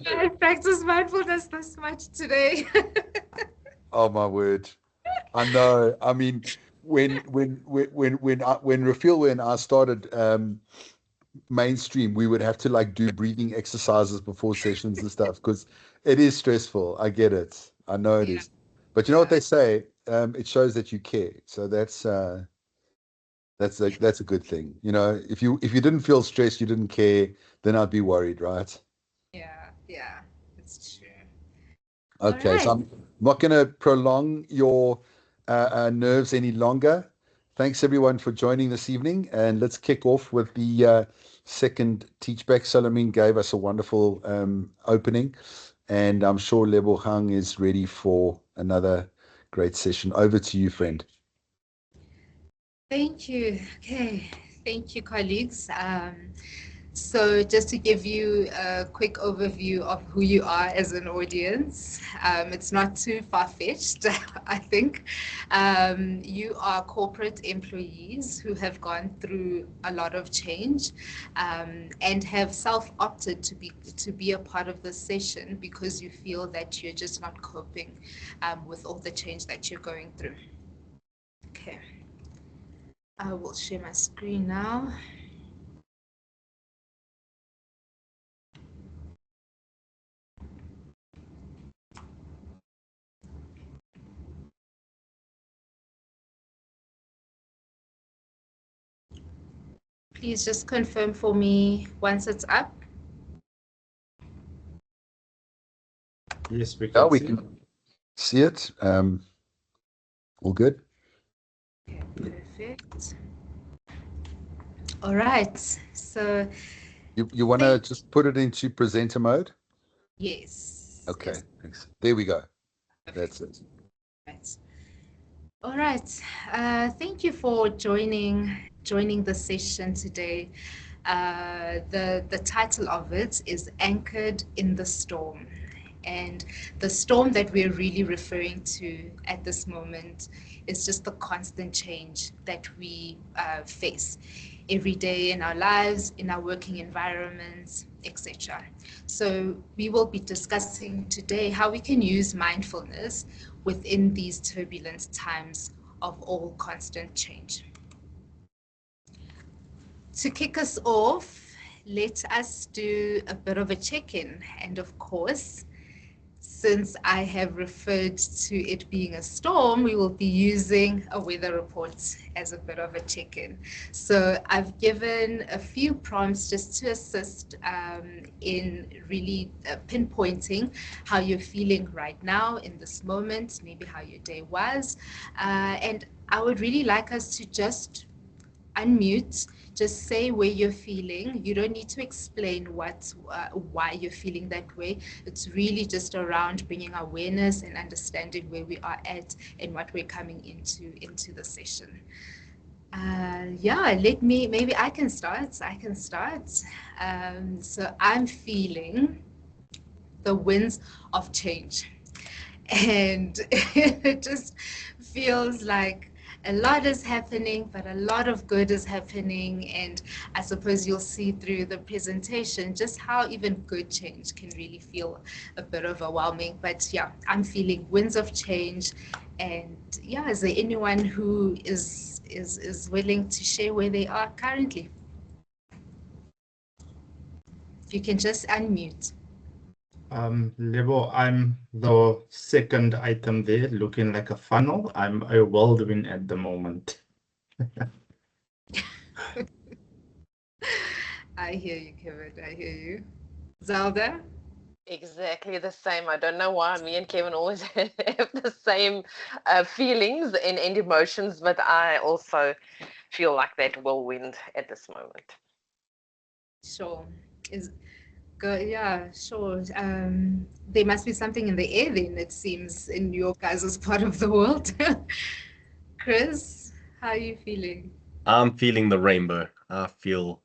I practiced mindfulness this much today. Oh my word. I know. I mean, when Rafil, when I started mainstream, we would have to like do breathing exercises before sessions and stuff because it is stressful. I get it. I know it Yeah, is. But you know what yeah, they say? It shows that you care. So that's a good thing. You know, if you didn't feel stressed, you didn't care, then I'd be worried, right? yeah, yeah. It's true. All Okay, so right. I'm not going to prolong your nerves any longer. Thanks everyone for joining this evening, and let's kick off with the second teach back. Salamine gave us a wonderful opening, and I'm sure Lebohang is ready for another great session. Over to you, friend. Thank you. Okay. Thank you, colleagues. So just to give you a quick overview of who you are as an audience, it's not too far-fetched, I think. You are corporate employees who have gone through a lot of change and have self-opted to be a part of this session because you feel that you're just not coping with all the change that you're going through. Okay, I will share my screen now. Please just confirm for me once it's up. Yes, we Yeah, can we see. can see it. All good. Okay, perfect. All right. So, You want to thank just put it into presenter mode? yes, Okay, yes, thanks. There we go. That's perfect. it. Right. All right. Thank you for joining the session today. The title of it is Anchored in the Storm. And the storm that we're really referring to at this moment is just the constant change that we face every day in our lives, in our working environments, etc. So, we will be discussing today how we can use mindfulness within these turbulent times of all constant change. To kick us off, let us do a bit of a check in. And of course, since I have referred to it being a storm, we will be using a weather report as a bit of a check in. So I've given a few prompts just to assist in really pinpointing how you're feeling right now in this moment, maybe how your day was. And I would really like us to just unmute, just say where you're feeling. You don't need to explain why you're feeling that way. It's really just around bringing awareness and understanding where we are at and what we're coming into the session. Yeah, maybe I can start. So I'm feeling the winds of change, and it just feels like a lot is happening, but a lot of good is happening. And I suppose you'll see through the presentation just how even good change can really feel a bit overwhelming. But yeah, I'm feeling winds of change. And yeah, is there anyone who is willing to share where they are currently? If you can just unmute. Lebo, I'm the second item there, looking like a funnel. I'm a whirlwind at the moment. I hear you, Kevin. I hear you. Zelda? Exactly the same. I don't know why me and Kevin always have the same feelings and emotions, but I also feel like that whirlwind at this moment. Sure. Is Good, yeah, sure. There must be something in the air then, it seems, in your guys' part of the world. Chris, how are you feeling? I'm feeling the rainbow. I feel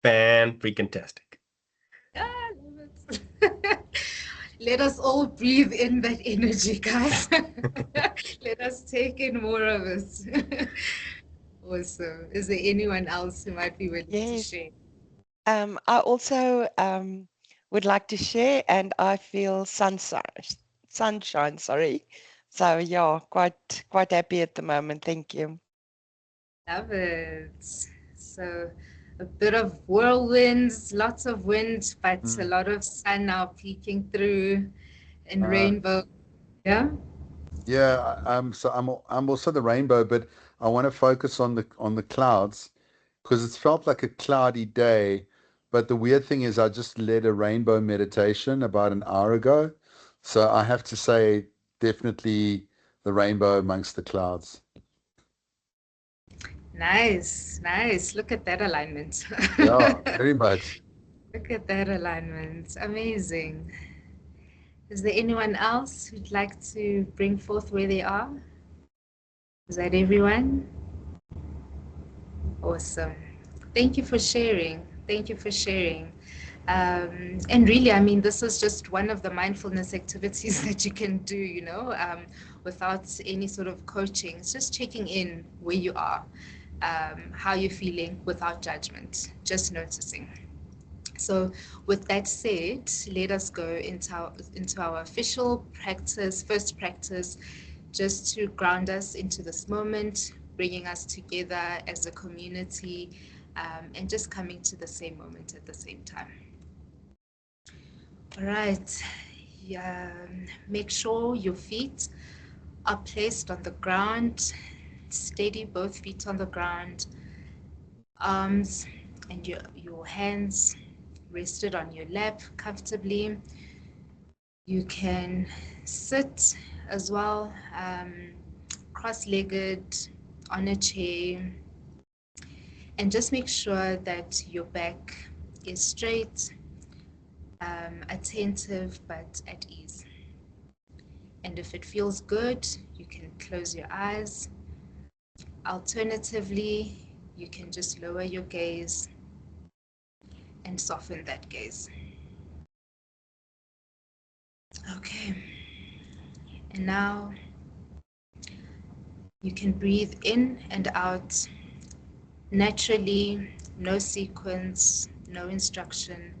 fan freaking tastic. Ah, I love it. Let us all breathe in that energy, guys. Let us take in more of it. Awesome. Is there anyone else who might be willing to Yes. share? I also would like to share, and I feel sunshine, sorry. So yeah, quite happy at the moment. Thank you. Love it. So a bit of whirlwinds, lots of wind, but a lot of sun now peeking through and rainbow. Yeah. Yeah, so I'm also the rainbow, but I want to focus on the clouds because it's felt like a cloudy day. But the weird thing is I just led a rainbow meditation about an hour ago. So I have to say definitely the rainbow amongst the clouds. Nice, nice. Look at that alignment. Yeah, very much. Look at that alignment. Amazing. Is there anyone else who'd like to bring forth where they are? Is that everyone? Awesome. Thank you for sharing. Thank you for sharing. And really, I mean, this is just one of the mindfulness activities that you can do, without any sort of coaching. It's just checking in where you are, how you're feeling without judgment, just noticing. So with that said, let us go into our official practice, first practice, just to ground us into this moment, bringing us together as a community, and just coming to the same moment at the same time. All right. Yeah. Make sure your feet are placed on the ground, steady, both feet on the ground, arms and your hands rested on your lap comfortably. You can sit as well, cross-legged on a chair, and just make sure that your back is straight, attentive, but at ease. And if it feels good, you can close your eyes. Alternatively, you can just lower your gaze and soften that gaze. Okay, and now you can breathe in and out naturally, no sequence, no instruction,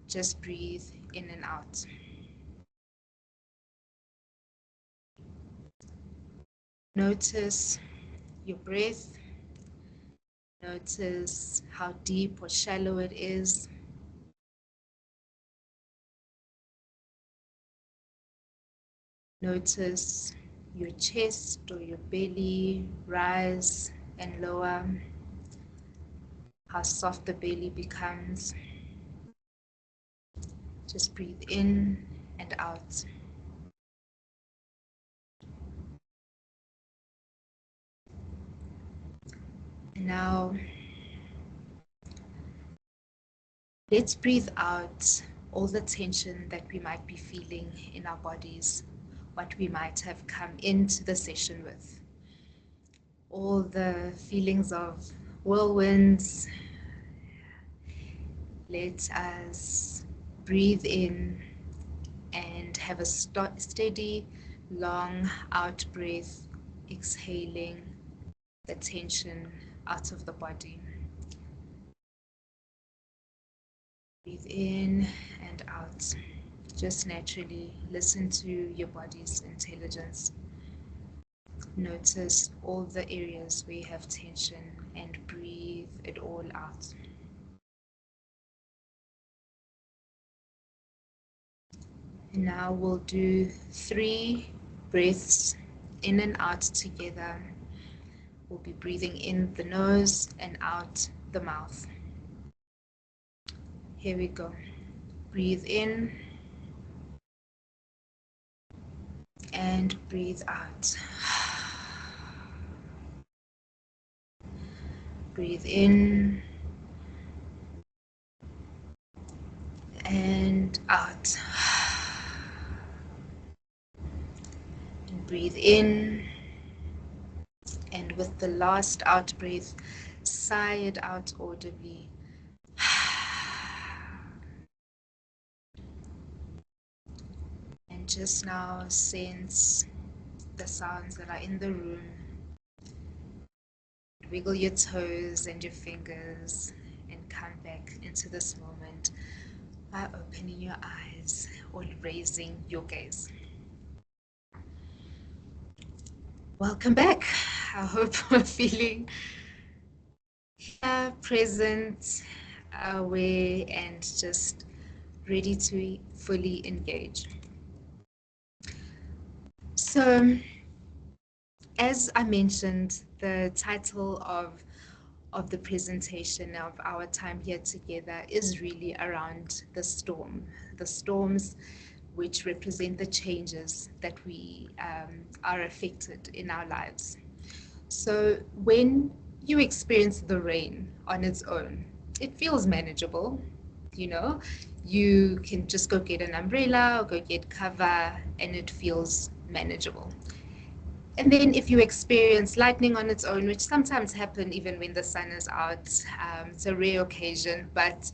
just breathe in and out. Notice your breath, notice how deep or shallow it is. Notice your chest or your belly rise and lower, how soft the belly becomes. Just breathe in and out. And now, let's breathe out all the tension that we might be feeling in our bodies, what we might have come into the session with. All the feelings of whirlwinds. Let us breathe in and have a steady, long out breath, exhaling the tension out of the body. Breathe in and out. Just naturally listen to your body's intelligence. Notice all the areas where you have tension and breathe it all out. And now we'll do 3 breaths in and out together. We'll be breathing in the nose and out the mouth. Here we go. Breathe in and breathe out. Breathe in and out. And breathe in, and with the last out breath, sigh it out audibly. And just now sense the sounds that are in the room. Wiggle your toes and your fingers and come back into this moment. by opening your eyes or raising your gaze. Welcome back. I hope we're feeling here, present, aware, and just ready to fully engage. So, as I mentioned, the title of the presentation of our time here together is really around the storm, the storms which represent the changes that we are affected in our lives. So when you experience the rain on its own, it feels manageable. You know, you can just go get an umbrella or go get cover, and it feels manageable. And then if you experience lightning on its own, which sometimes happen even when the sun is out, it's a rare occasion, but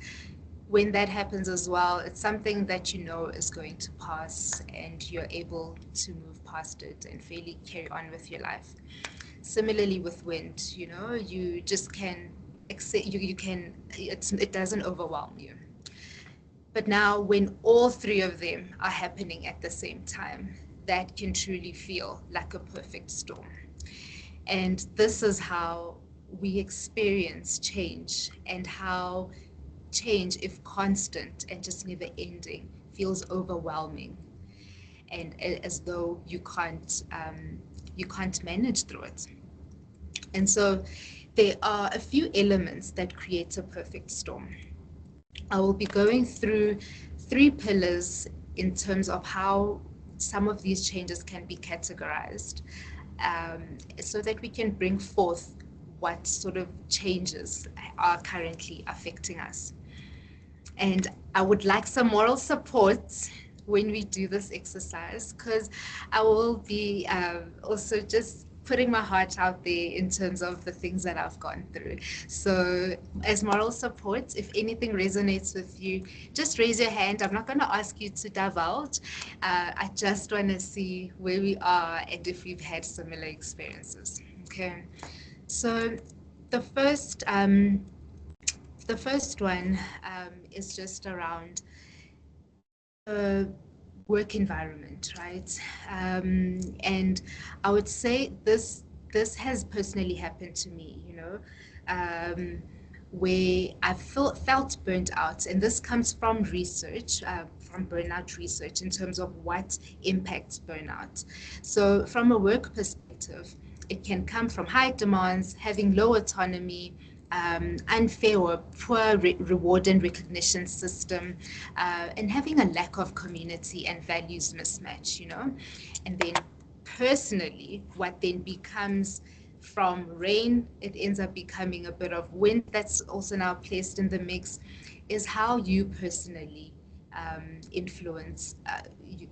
when that happens as well, it's something that you know is going to pass and you're able to move past it and fairly carry on with your life. Similarly with wind, you know, you just can accept, you can, it doesn't overwhelm you. But now when all three of them are happening at the same time, that can truly feel like a perfect storm. And this is how we experience change, and how change, if constant and just never ending, feels overwhelming, and as though you can't manage through it. And so there are a few elements that create a perfect storm. I will be going through 3 pillars in terms of how some of these changes can be categorized, so that we can bring forth what sort of changes are currently affecting us. And I would like some moral support when we do this exercise, because I will be also just putting my heart out there in terms of the things that I've gone through. So as moral support, if anything resonates with you, just raise your hand. I'm not going to ask you to divulge. I just want to see where we are and if we've had similar experiences. Okay. So the first one is just around work environment, right? And I would say this has personally happened to me, you know, where I felt burnt out, and this comes from research, from burnout research, in terms of what impacts burnout. So from a work perspective, it can come from high demands, having low autonomy, unfair or poor reward and recognition system, and having a lack of community and values mismatch, you know. And then personally, what then becomes from rain, it ends up becoming a bit of wind that's also now placed in the mix, is how you personally influence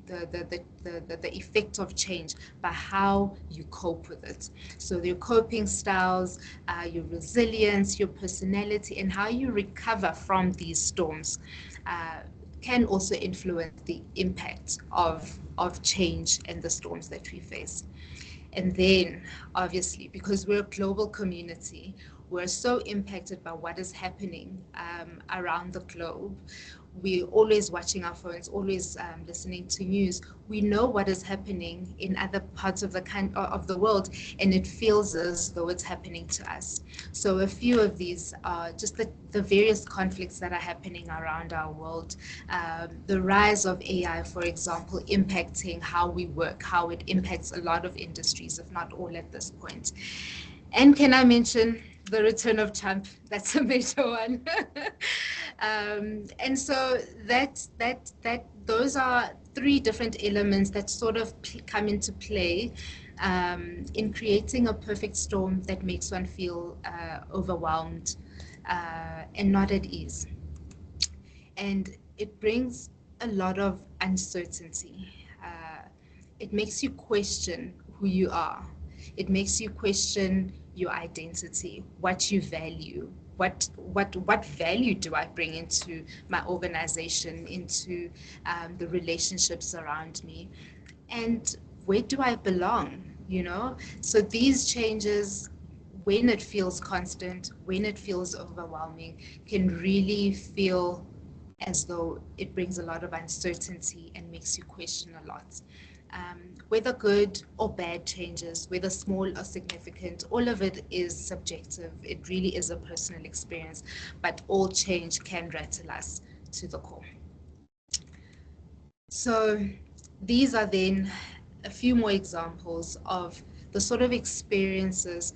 the effect of change by how you cope with it. So your coping styles, your resilience, your personality, and how you recover from these storms can also influence the impact of change and the storms that we face. And then, obviously, because we're a global community, we're so impacted by what is happening around the globe. We're always watching our phones, always listening to news. We know what is happening in other parts of the world, and it feels as though it's happening to us. So a few of these are just the various conflicts that are happening around our world. The rise of AI, for example, impacting how we work, how it impacts a lot of industries, if not all at this point. And can I mention the return of Trump? That's a major one. And so those are 3 different elements that sort of come into play in creating a perfect storm that makes one feel overwhelmed and not at ease. And it brings a lot of uncertainty. It makes you question who you are. It makes you question your identity, what you value, what value do I bring into my organization, into the relationships around me, and where do I belong? You know, so these changes, when it feels constant, when it feels overwhelming, can really feel as though it brings a lot of uncertainty and makes you question a lot. Whether good or bad changes, whether small or significant, all of it is subjective. It really is a personal experience, but all change can rattle us to the core. So these are then a few more examples of the sort of experiences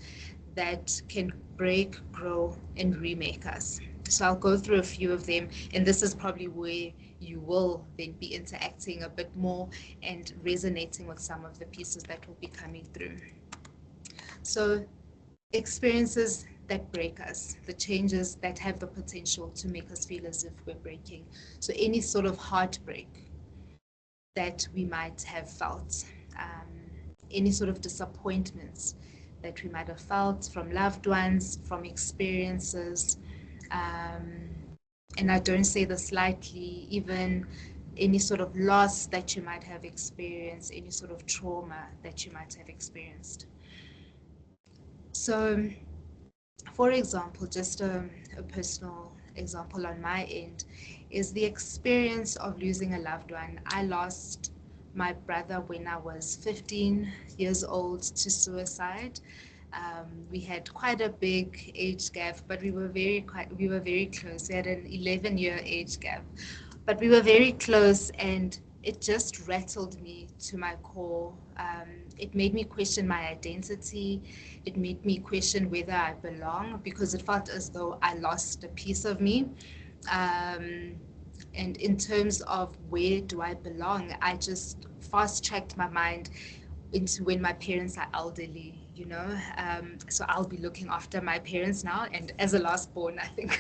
that can break, grow, and remake us. So I'll go through a few of them, and this is probably where you will then be interacting a bit more and resonating with some of the pieces that will be coming through. So experiences that break us, the changes that have the potential to make us feel as if we're breaking. So any sort of heartbreak that we might have felt, any sort of disappointments that we might have felt from loved ones, from experiences, and I don't say this lightly, even any sort of loss that you might have experienced, any sort of trauma that you might have experienced. So, for example, just a personal example on my end is the experience of losing a loved one. I lost my brother when I was 15 years old to suicide. We had quite a big age gap, but we were very close. We had an 11-year age gap, but we were very close, and it just rattled me to my core. It made me question my identity. It made me question whether I belong, because it felt as though I lost a piece of me. And in terms of where do I belong, I just fast-tracked my mind into when my parents are elderly, you know. So I'll be looking after my parents now, and as a last born, I think,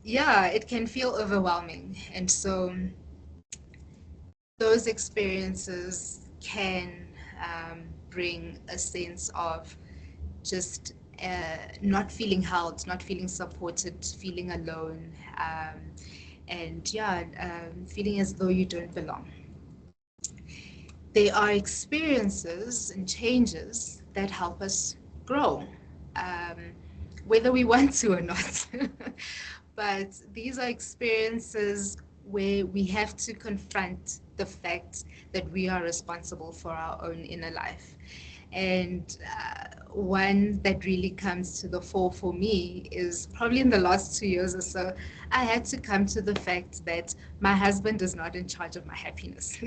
yeah, it can feel overwhelming. And so those experiences can bring a sense of just not feeling held, not feeling supported, feeling alone, and yeah, feeling as though you don't belong. They are experiences and changes that help us grow, whether we want to or not. But these are experiences where we have to confront the fact that we are responsible for our own inner life. And one that really comes to the fore for me is probably in the last 2 years or so, I had to come to the fact that my husband is not in charge of my happiness.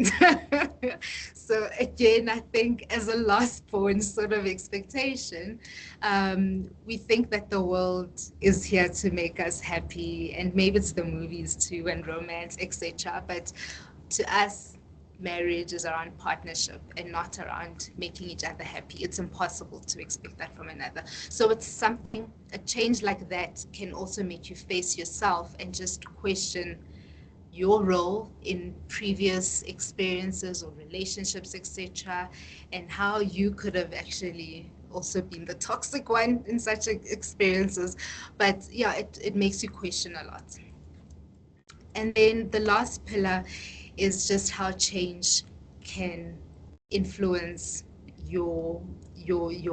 So again, I think as a last born sort of expectation, we think that the world is here to make us happy, and maybe it's the movies too and romance, etc. But to us, marriage is around partnership and not around making each other happy. It's impossible to expect that from another. So it's something, a change like that can also make you face yourself and just question your role in previous experiences or relationships, etc., and how you could have actually also been the toxic one in such experiences. But yeah, it makes you question a lot. And then the last pillar is just how change can influence your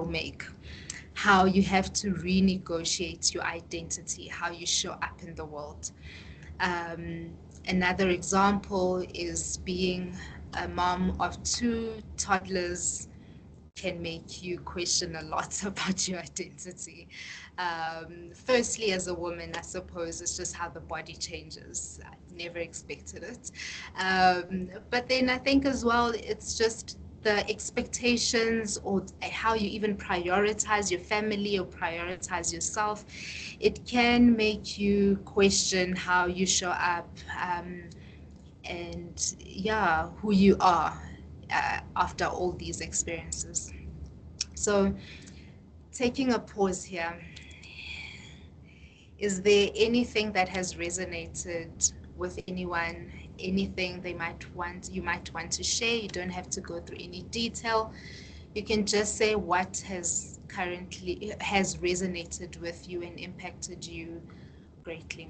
make, how you have to renegotiate your identity, how you show up in the world. Another example is being a mom of 2 toddlers can make you question a lot about your identity. Firstly, as a woman, I suppose it's just how the body changes. I never expected it. But then I think as well, it's just the expectations or how you even prioritize your family or prioritize yourself. It can make you question how you show up, and yeah, who you are after all these experiences. So taking a pause here, is there anything that has resonated with anyone, anything you might want to share? You don't have to go through any detail. You can just say what has resonated with you and impacted you greatly.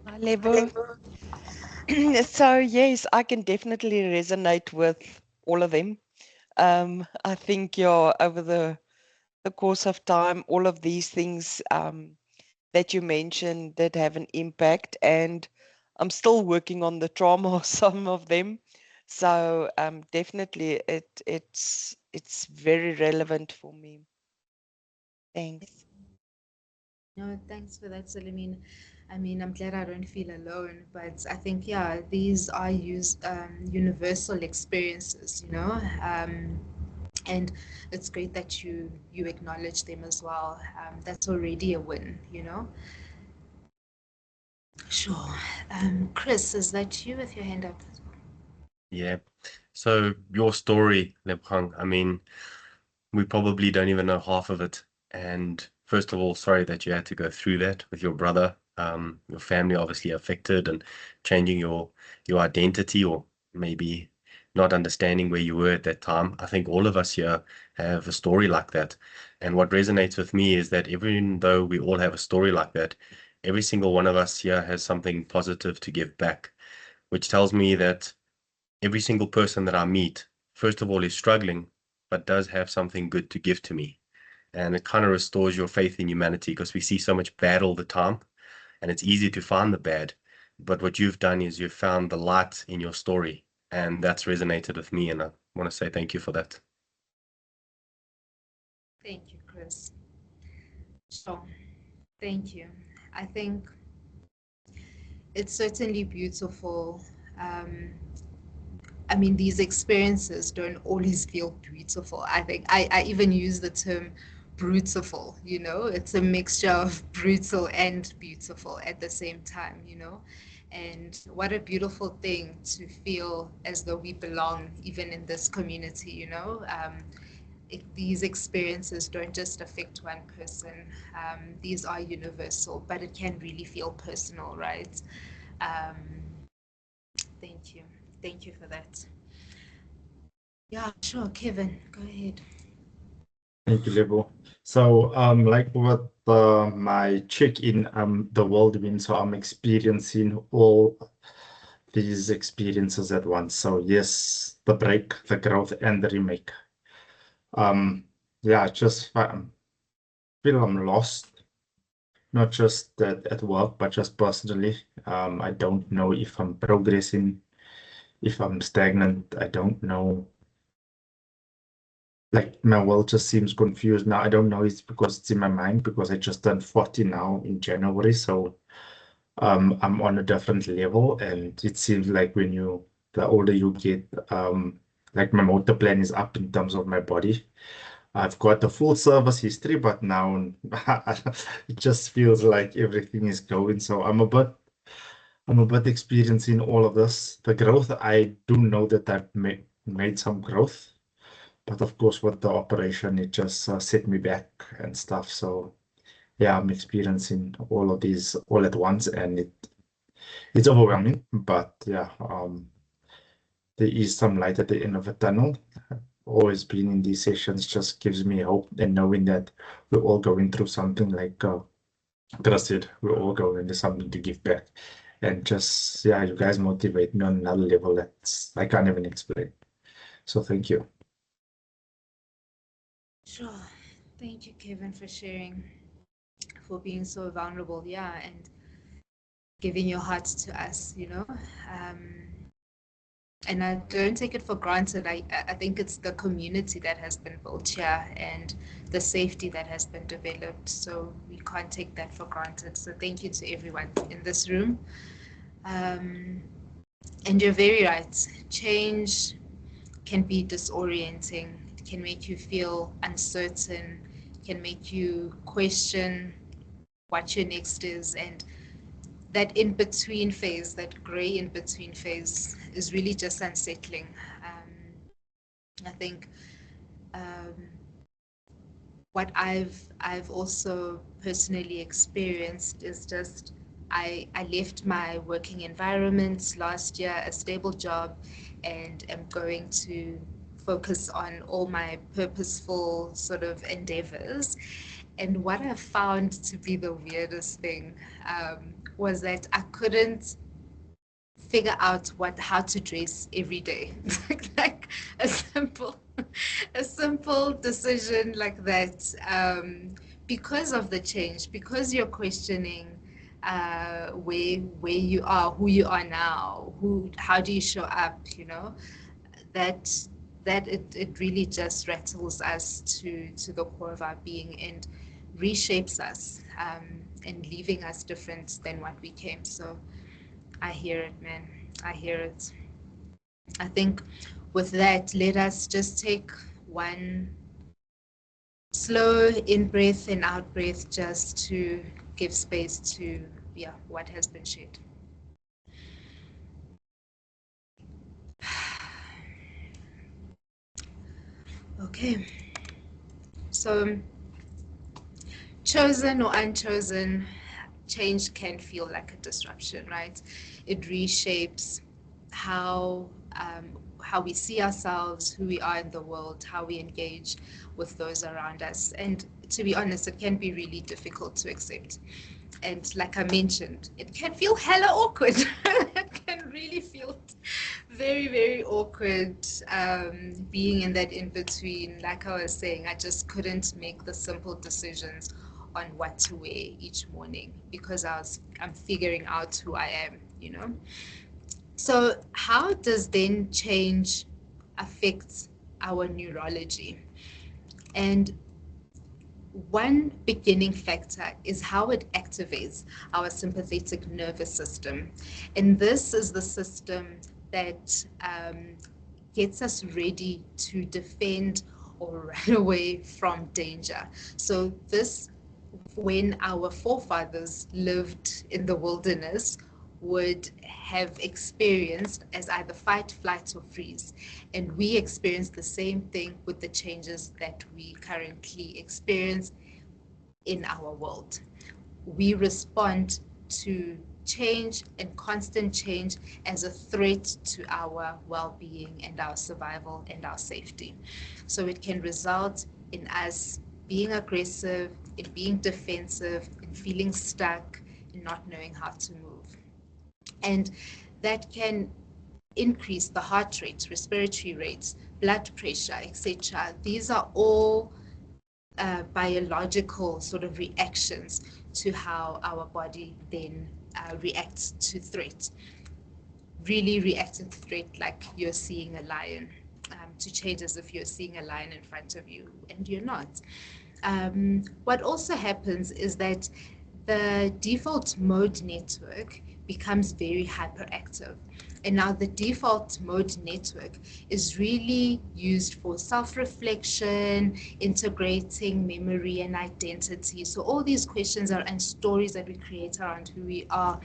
Hi, Lebo. So yes, I can definitely resonate with all of them. I think over the course of time, all of these things that you mentioned that have an impact, and I'm still working on the trauma of some of them. So definitely it's very relevant for me. Thanks. No, thanks for that, Salamine. I mean, I'm glad I don't feel alone, but I think, yeah, these are universal experiences, you know, and it's great that you acknowledge them as well. That's already a win, you know. Sure. Chris, is that you with your hand up? Yeah. So your story, Lebohang, I mean, we probably don't even know half of it. And first of all, sorry that you had to go through that with your brother. Your family obviously affected and changing your identity, or maybe not understanding where you were at that time. I think all of us here have a story like that. And what resonates with me is that even though we all have a story like that, every single one of us here has something positive to give back, which tells me that every single person that I meet, first of all, is struggling, but does have something good to give to me. And it kind of restores your faith in humanity, because we see so much bad all the time, and it's easy to find the bad. But what you've done is you've found the light in your story, and that's resonated with me. And I want to say thank you for that. Thank you, Chris. Sure. Thank you. I think it's certainly beautiful. Um, I mean, these experiences don't always feel beautiful. I think I even use the term brutal, you know, it's a mixture of brutal and beautiful at the same time, you know. And what a beautiful thing to feel as though we belong even in this community, you know. These experiences don't just affect one person. These are universal, but it can really feel personal, right? Um, thank you. Thank you for that. Yeah, sure. Kevin, go ahead. Thank you, Lebo. So, like what my check-in, the whirlwind, so I'm experiencing all these experiences at once. So yes, the break, the growth, and the remake. Yeah, just feel I'm lost, not just at work, but just personally. I don't know if I'm progressing, if I'm stagnant. I don't know. Like my world just seems confused now. I don't know. It's because it's in my mind because I just turned 40 now in January. So I'm on a different level, and it seems like the older you get, like my motor plan is up in terms of my body. I've got a full service history, but now it just feels like everything is going. So I'm a bit experiencing all of this. The growth, I do know that I've made some growth, but of course with the operation, it just set me back and stuff. So yeah, I'm experiencing all of these all at once, and it's overwhelming. But yeah, there is some light at the end of the tunnel. Always being in these sessions just gives me hope, and knowing that we're all going through something like Chris said, we're all going to something to give back. And just, yeah, you guys motivate me on another level that's I can't even explain. So thank you. Sure. Thank you, Kevin, for sharing, for being so vulnerable. Yeah, and giving your heart to us, you know. And I don't take it for granted. I think it's the community that has been built here and the safety that has been developed. So we can't take that for granted. So thank you to everyone in this room. And you're very right. Change can be disorienting. It can make you feel uncertain, can make you question what your next is. And that in between phase, that gray in between phase, is really just unsettling. I think um, what I've also personally experienced is just I left my working environment last year, a stable job, and am going to focus on all my purposeful sort of endeavors. And what I found to be the weirdest thing was that I couldn't figure out how to dress every day. Like a simple a simple decision like that, because of the change, because you're questioning where you are, who you are now, how do you show up, that it really just rattles us to the core of our being and reshapes us, and leaving us different than what we came. So I hear it, man. I hear it. I think with that, let us just take one slow in breath and out breath, just to give space to what has been shared. Okay, so chosen or unchosen, change can feel like a disruption, right? It reshapes how we see ourselves, who we are in the world, how we engage with those around us. And to be honest, it can be really difficult to accept. And like I mentioned, it can feel hella awkward. It can really feel very, very awkward, being in that in between. Like I was saying, I just couldn't make the simple decisions on what to wear each morning because I'm figuring out who I am. So how does then change affect our neurology? And one beginning factor is how it activates our sympathetic nervous system. And this is the system that gets us ready to defend or run away from danger. So this, when our forefathers lived in the wilderness, would have experienced as either fight, flight, or freeze. And we experience the same thing with the changes that we currently experience in our world. We respond to change and constant change as a threat to our well-being and our survival and our safety. So it can result in us being aggressive, in being defensive, in feeling stuck, in not knowing how to move. And that can increase the heart rate, respiratory rates, blood pressure, etc. These are all biological sort of reactions to how our body then reacts to threat. Really reacting to threat like you're seeing a lion, to change as if you're seeing a lion in front of you and you're not. What also happens is that the default mode network becomes very hyperactive. And now the default mode network is really used for self-reflection, integrating memory and identity. So all these questions and stories that we create around who we are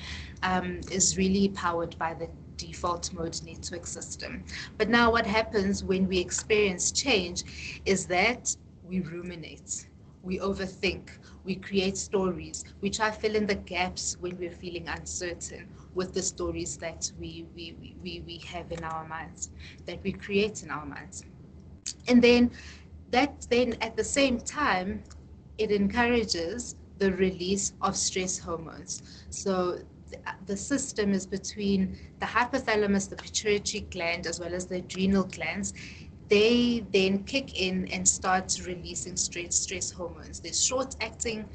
is really powered by the default mode network system. But now what happens when we experience change is that we ruminate, we overthink, we create stories, we try to fill in the gaps when we're feeling uncertain with the stories that we have in our minds, that we create in our minds. And then at the same time, it encourages the release of stress hormones. So the system is between the hypothalamus, the pituitary gland, as well as the adrenal glands. They then kick in and start releasing stress hormones. There's short-acting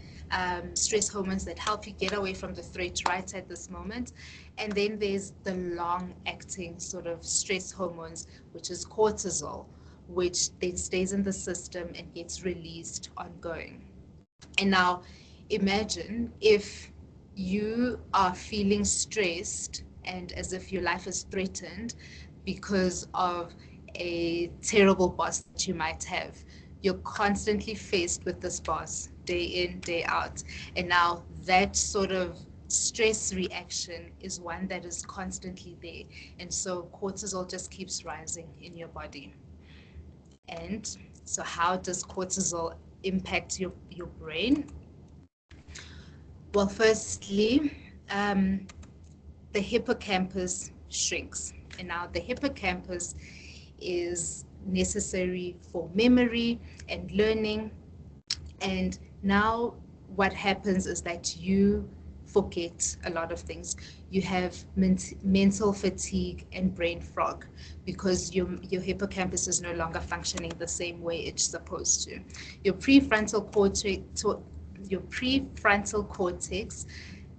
stress hormones that help you get away from the threat right at this moment. And then there's the long-acting sort of stress hormones, which is cortisol, which then stays in the system and gets released ongoing. And now imagine if you are feeling stressed and as if your life is threatened because of a terrible boss that you might have. You're constantly faced with this boss day in, day out. And now that sort of stress reaction is one that is constantly there. And so cortisol just keeps rising in your body. And so how does cortisol impact your brain? Well, firstly, the hippocampus shrinks. And now the hippocampus is necessary for memory and learning. And now what happens is that you forget a lot of things. You have mental fatigue and brain fog because your hippocampus is no longer functioning the same way it's supposed to. Your prefrontal cortex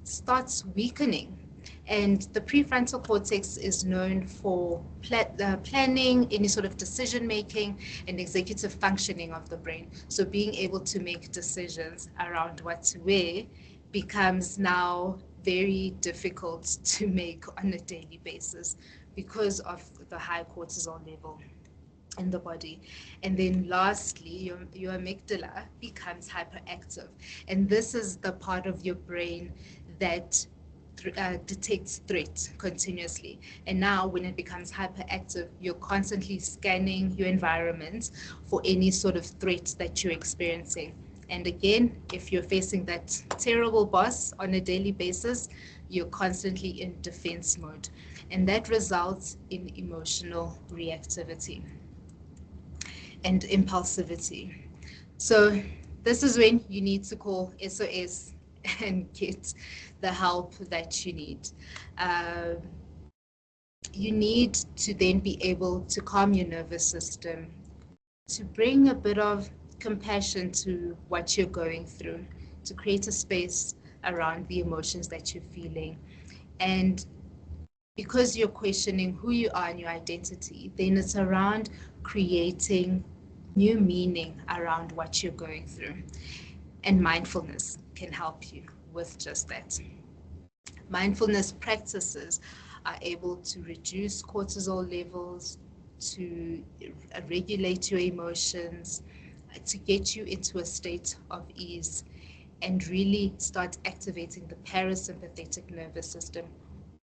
starts weakening. And the prefrontal cortex is known for planning, any sort of decision making, and executive functioning of the brain. So being able to make decisions around what to wear becomes now very difficult to make on a daily basis because of the high cortisol level in the body. And then lastly, your amygdala becomes hyperactive. And this is the part of your brain that detects threat continuously. And now when it becomes hyperactive, you're constantly scanning your environment for any sort of threat that you're experiencing. And again, if you're facing that terrible boss on a daily basis, you're constantly in defense mode. And that results in emotional reactivity and impulsivity. So this is when you need to call SOS and get the help that you need. You need to then be able to calm your nervous system, to bring a bit of compassion to what you're going through, to create a space around the emotions that you're feeling. And because you're questioning who you are and your identity, then it's around creating new meaning around what you're going through. And mindfulness can help you with just that. Mindfulness practices are able to reduce cortisol levels, to regulate your emotions, to get you into a state of ease, and really start activating the parasympathetic nervous system,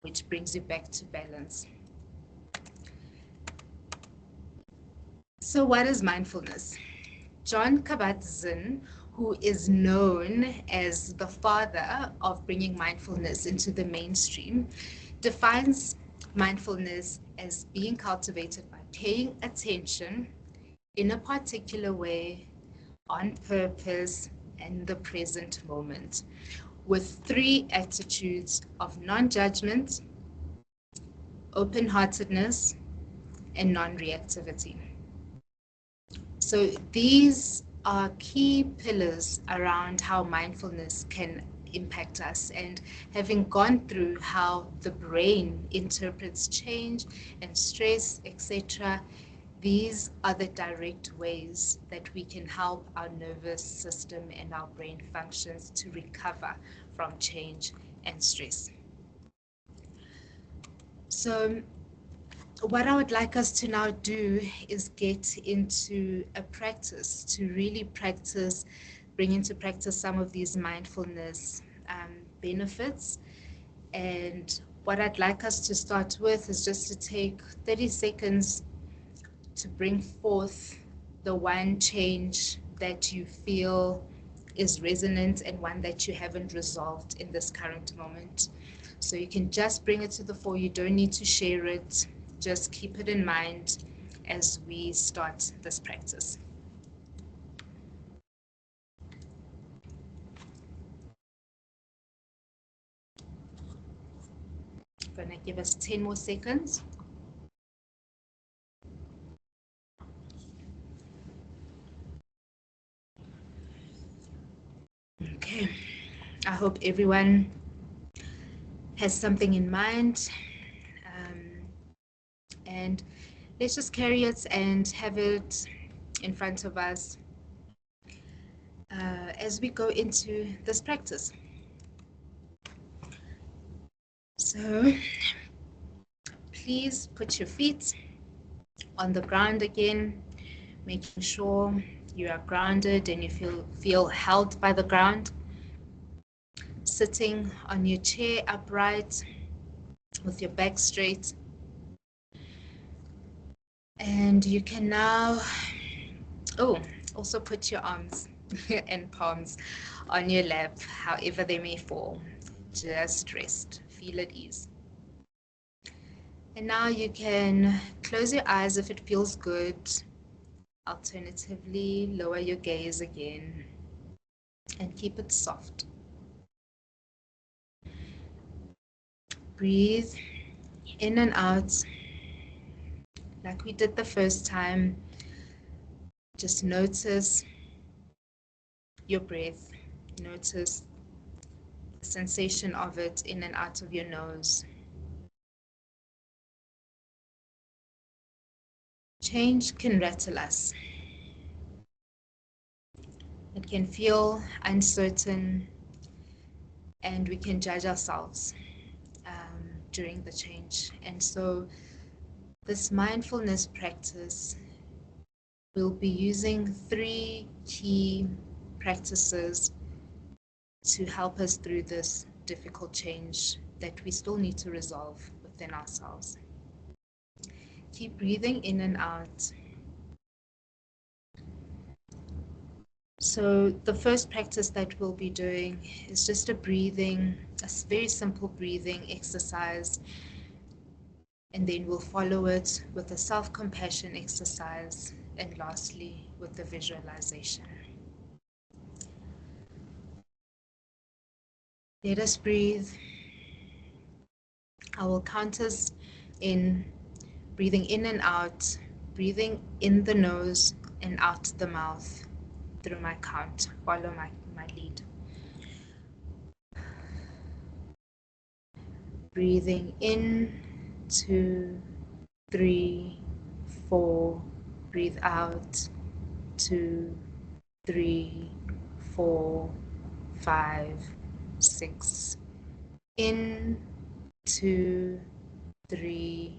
which brings you back to balance. So what is mindfulness? John Kabat-Zinn, who is known as the father of bringing mindfulness into the mainstream, defines mindfulness as being cultivated by paying attention in a particular way, on purpose, in the present moment, with 3 attitudes of non-judgment, open-heartedness, and non-reactivity. So these are key pillars around how mindfulness can impact us, and having gone through how the brain interprets change and stress, etc., these are the direct ways that we can help our nervous system and our brain functions to recover from change and stress. So what I would like us to now do is get into a practice, to really practice, bring into practice some of these mindfulness benefits. And what I'd like us to start with is just to take 30 seconds to bring forth the one change that you feel is resonant and one that you haven't resolved in this current moment. So you can just bring it to the fore. You don't need to share it. Just keep it in mind as we start this practice. I'm going to give us 10 more seconds. Okay, I hope everyone has something in mind. And let's just carry it and have it in front of us as we go into this practice. So please put your feet on the ground again, making sure you are grounded and you feel held by the ground. Sitting on your chair upright with your back straight. And you can now, also put your arms and palms on your lap, however they may fall. Just rest, feel at ease. And now you can close your eyes if it feels good. Alternatively, lower your gaze again and keep it soft. Breathe in and out like we did the first time. Just notice your breath. Notice the sensation of it in and out of your nose. Change can rattle us. It can feel uncertain, and we can judge ourselves during the change. And so this mindfulness practice, we'll be using 3 key practices to help us through this difficult change that we still need to resolve within ourselves. Keep breathing in and out. So the first practice that we'll be doing is just a very simple breathing exercise. And then we'll follow it with a self-compassion exercise, and lastly with the visualization. Let us breathe. I will count us in, breathing in and out, breathing in the nose and out the mouth through my count. Follow my lead. Breathing in, 2, 3, 4. Breathe out, 2, 3, 4, 5, 6. In, 2, 3,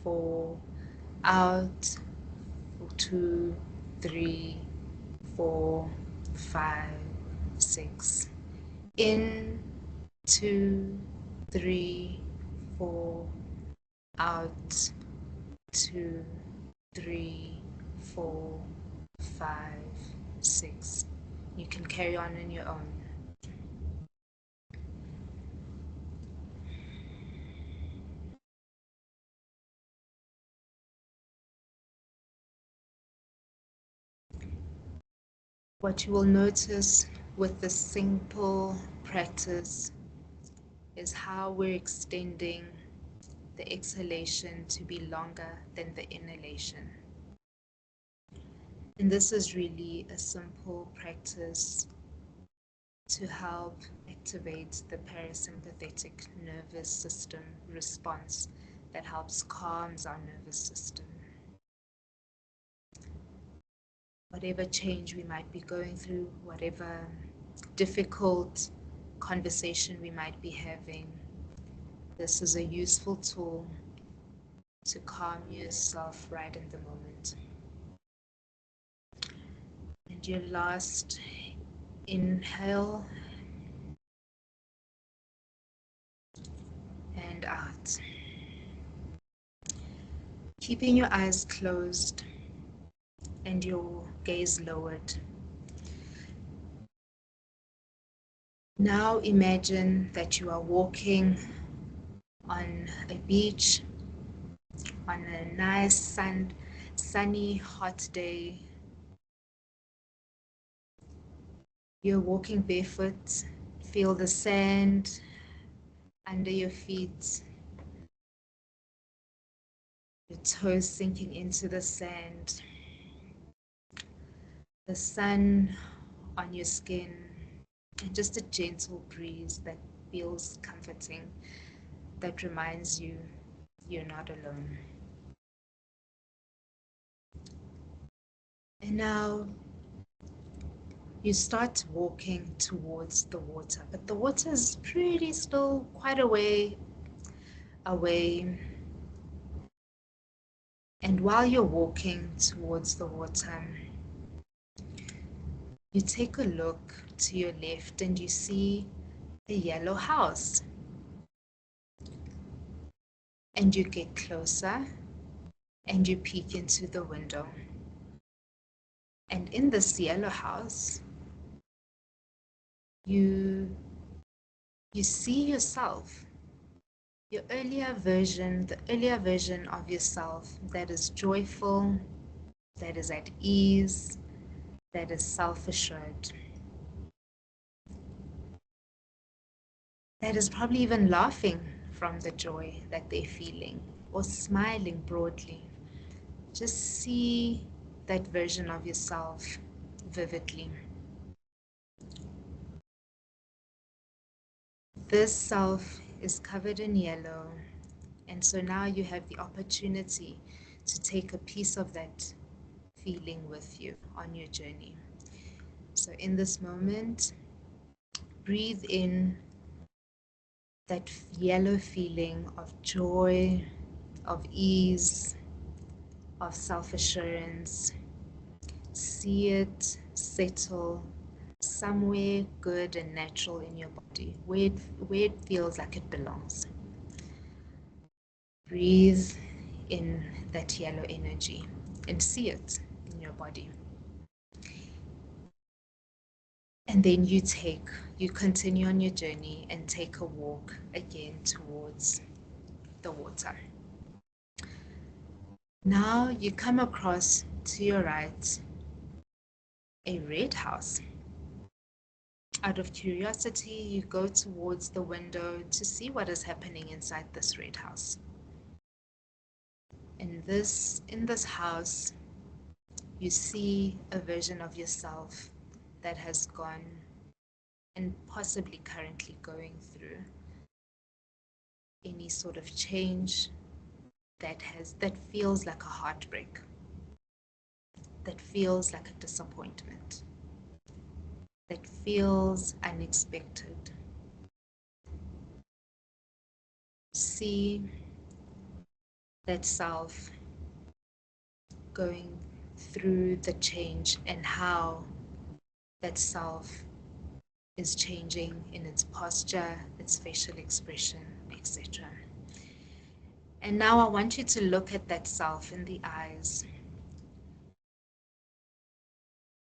4. Out, 2, 3, 4, 5, 6. In, 2, 3, 4. Out, 2, 3, 4, 5, 6. You can carry on your own. What you will notice with this simple practice is how we're extending the exhalation to be longer than the inhalation. And this is really a simple practice to help activate the parasympathetic nervous system response that helps calms our nervous system. Whatever change we might be going through, whatever difficult conversation we might be having, this is a useful tool to calm yourself right in the moment. And your last inhale and out. Keeping your eyes closed and your gaze lowered. Now imagine that you are walking on a beach on a nice sunny, hot day. You're walking barefoot, feel the sand under your feet, your toes sinking into the sand, the sun on your skin, and just a gentle breeze that feels comforting, that reminds you you're not alone. And now you start walking towards the water, but the water is still quite a way away. And while you're walking towards the water, you take a look to your left and you see a yellow house. And you get closer and you peek into the window. And in this yellow house, you see yourself, the earlier version of yourself that is joyful, that is at ease, that is self-assured, that is probably even laughing from the joy that they're feeling or smiling broadly. Just see that version of yourself vividly. This self is covered in yellow, and so now you have the opportunity to take a piece of that feeling with you on your journey. So in this moment, breathe in that yellow feeling of joy, of ease, of self-assurance. See it settle somewhere good and natural in your body, where it feels like it belongs. Breathe in that yellow energy and see it in your body. And then you continue on your journey and take a walk again towards the water. Now you come across to your right a red house. Out of curiosity, you go towards the window to see what is happening inside this red house. In this house, you see a version of yourself that has gone and possibly currently going through any sort of change that feels like a heartbreak, that feels like a disappointment, that feels unexpected. See that self going through the change and how that self is changing in its posture, its facial expression, etc. And now I want you to look at that self in the eyes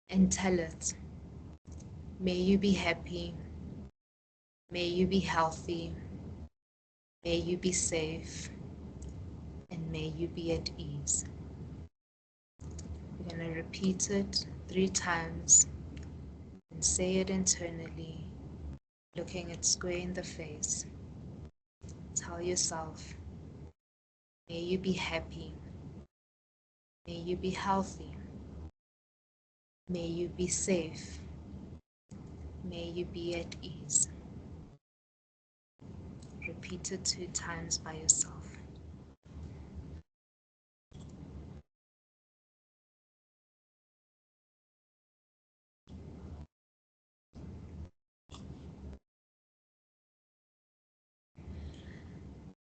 and tell it, may you be happy, may you be healthy, may you be safe, and may you be at ease. We're going to repeat it 3 times and say it internally, looking it square in the face. Tell yourself, may you be happy, may you be healthy, may you be safe, may you be at ease. Repeat it 2 times by yourself.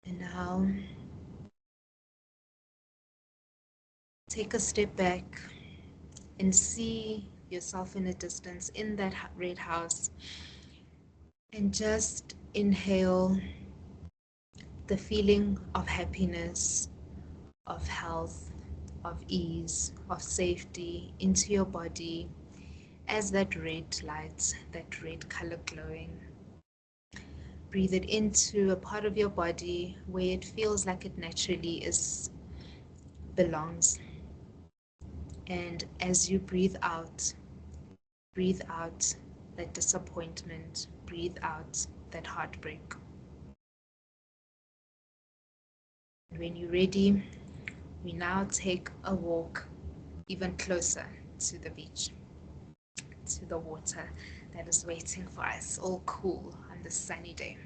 And now, take a step back and see yourself in a distance in that red house, and just inhale the feeling of happiness, of health, of ease, of safety into your body as that red light, that red color glowing. Breathe it into a part of your body where it feels like it naturally belongs. And as you breathe out that disappointment, breathe out that heartbreak. And when you're ready, we now take a walk even closer to the beach, to the water that is waiting for us, all cool on this sunny day.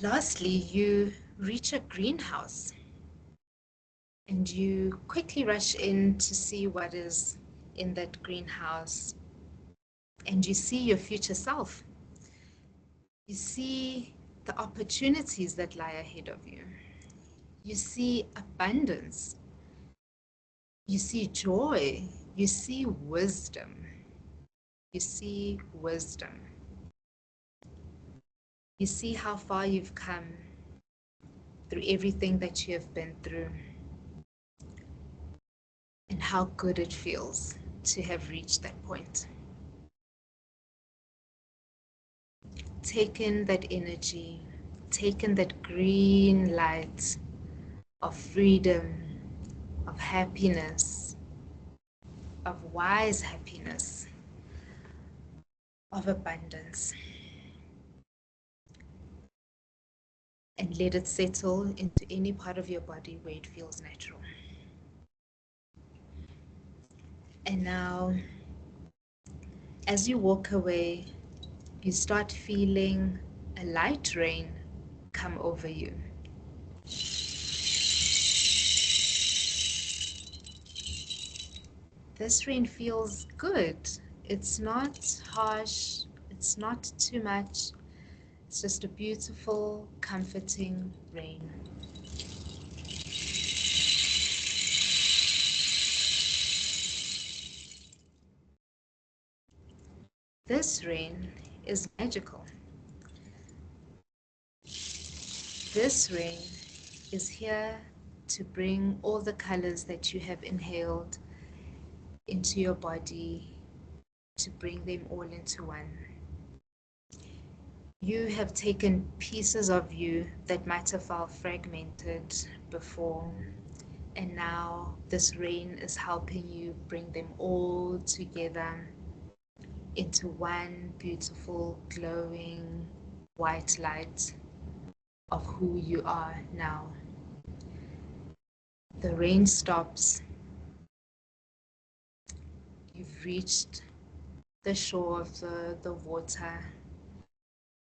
Lastly, you reach a greenhouse and you quickly rush in to see what is in that greenhouse, and you see your future self. You see the opportunities that lie ahead of you. You see abundance. You see joy. You see wisdom. You see wisdom. You see how far you've come through everything that you have been through, and how good it feels to have reached that point. Take in that energy, take in that green light of freedom, of happiness, of wise happiness, of abundance. and let it settle into any part of your body where it feels natural. And now, as you walk away, you start feeling a light rain come over you. This rain feels good. It's not harsh, it's not too much. It's just a beautiful, comforting rain. This rain is magical. This rain is here to bring all the colors that you have inhaled into your body, to bring them all into one. You have taken pieces of you that might have felt fragmented before, and now this rain is helping you bring them all together into one beautiful, glowing, white light of who you are now. The rain stops. You've reached the shore of the water.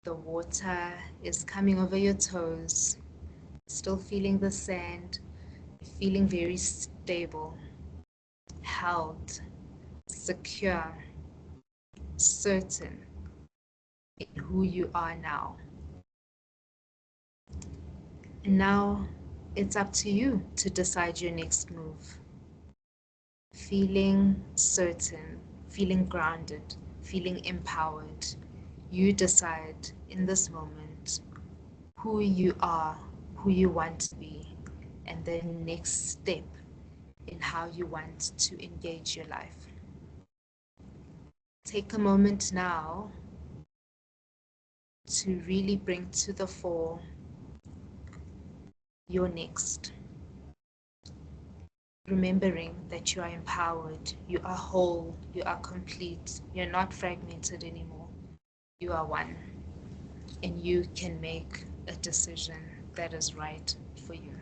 The water is coming over your toes, still feeling the sand, feeling very stable, held, secure, certain in who you are now. And now it's up to you to decide your next move. Feeling certain, feeling grounded, feeling empowered. You decide in this moment who you are, who you want to be, and the next step in how you want to engage your life. Take a moment now to really bring to the fore your next. Remembering that you are empowered, you are whole, you are complete, you're not fragmented anymore. You are one, and you can make a decision that is right for you.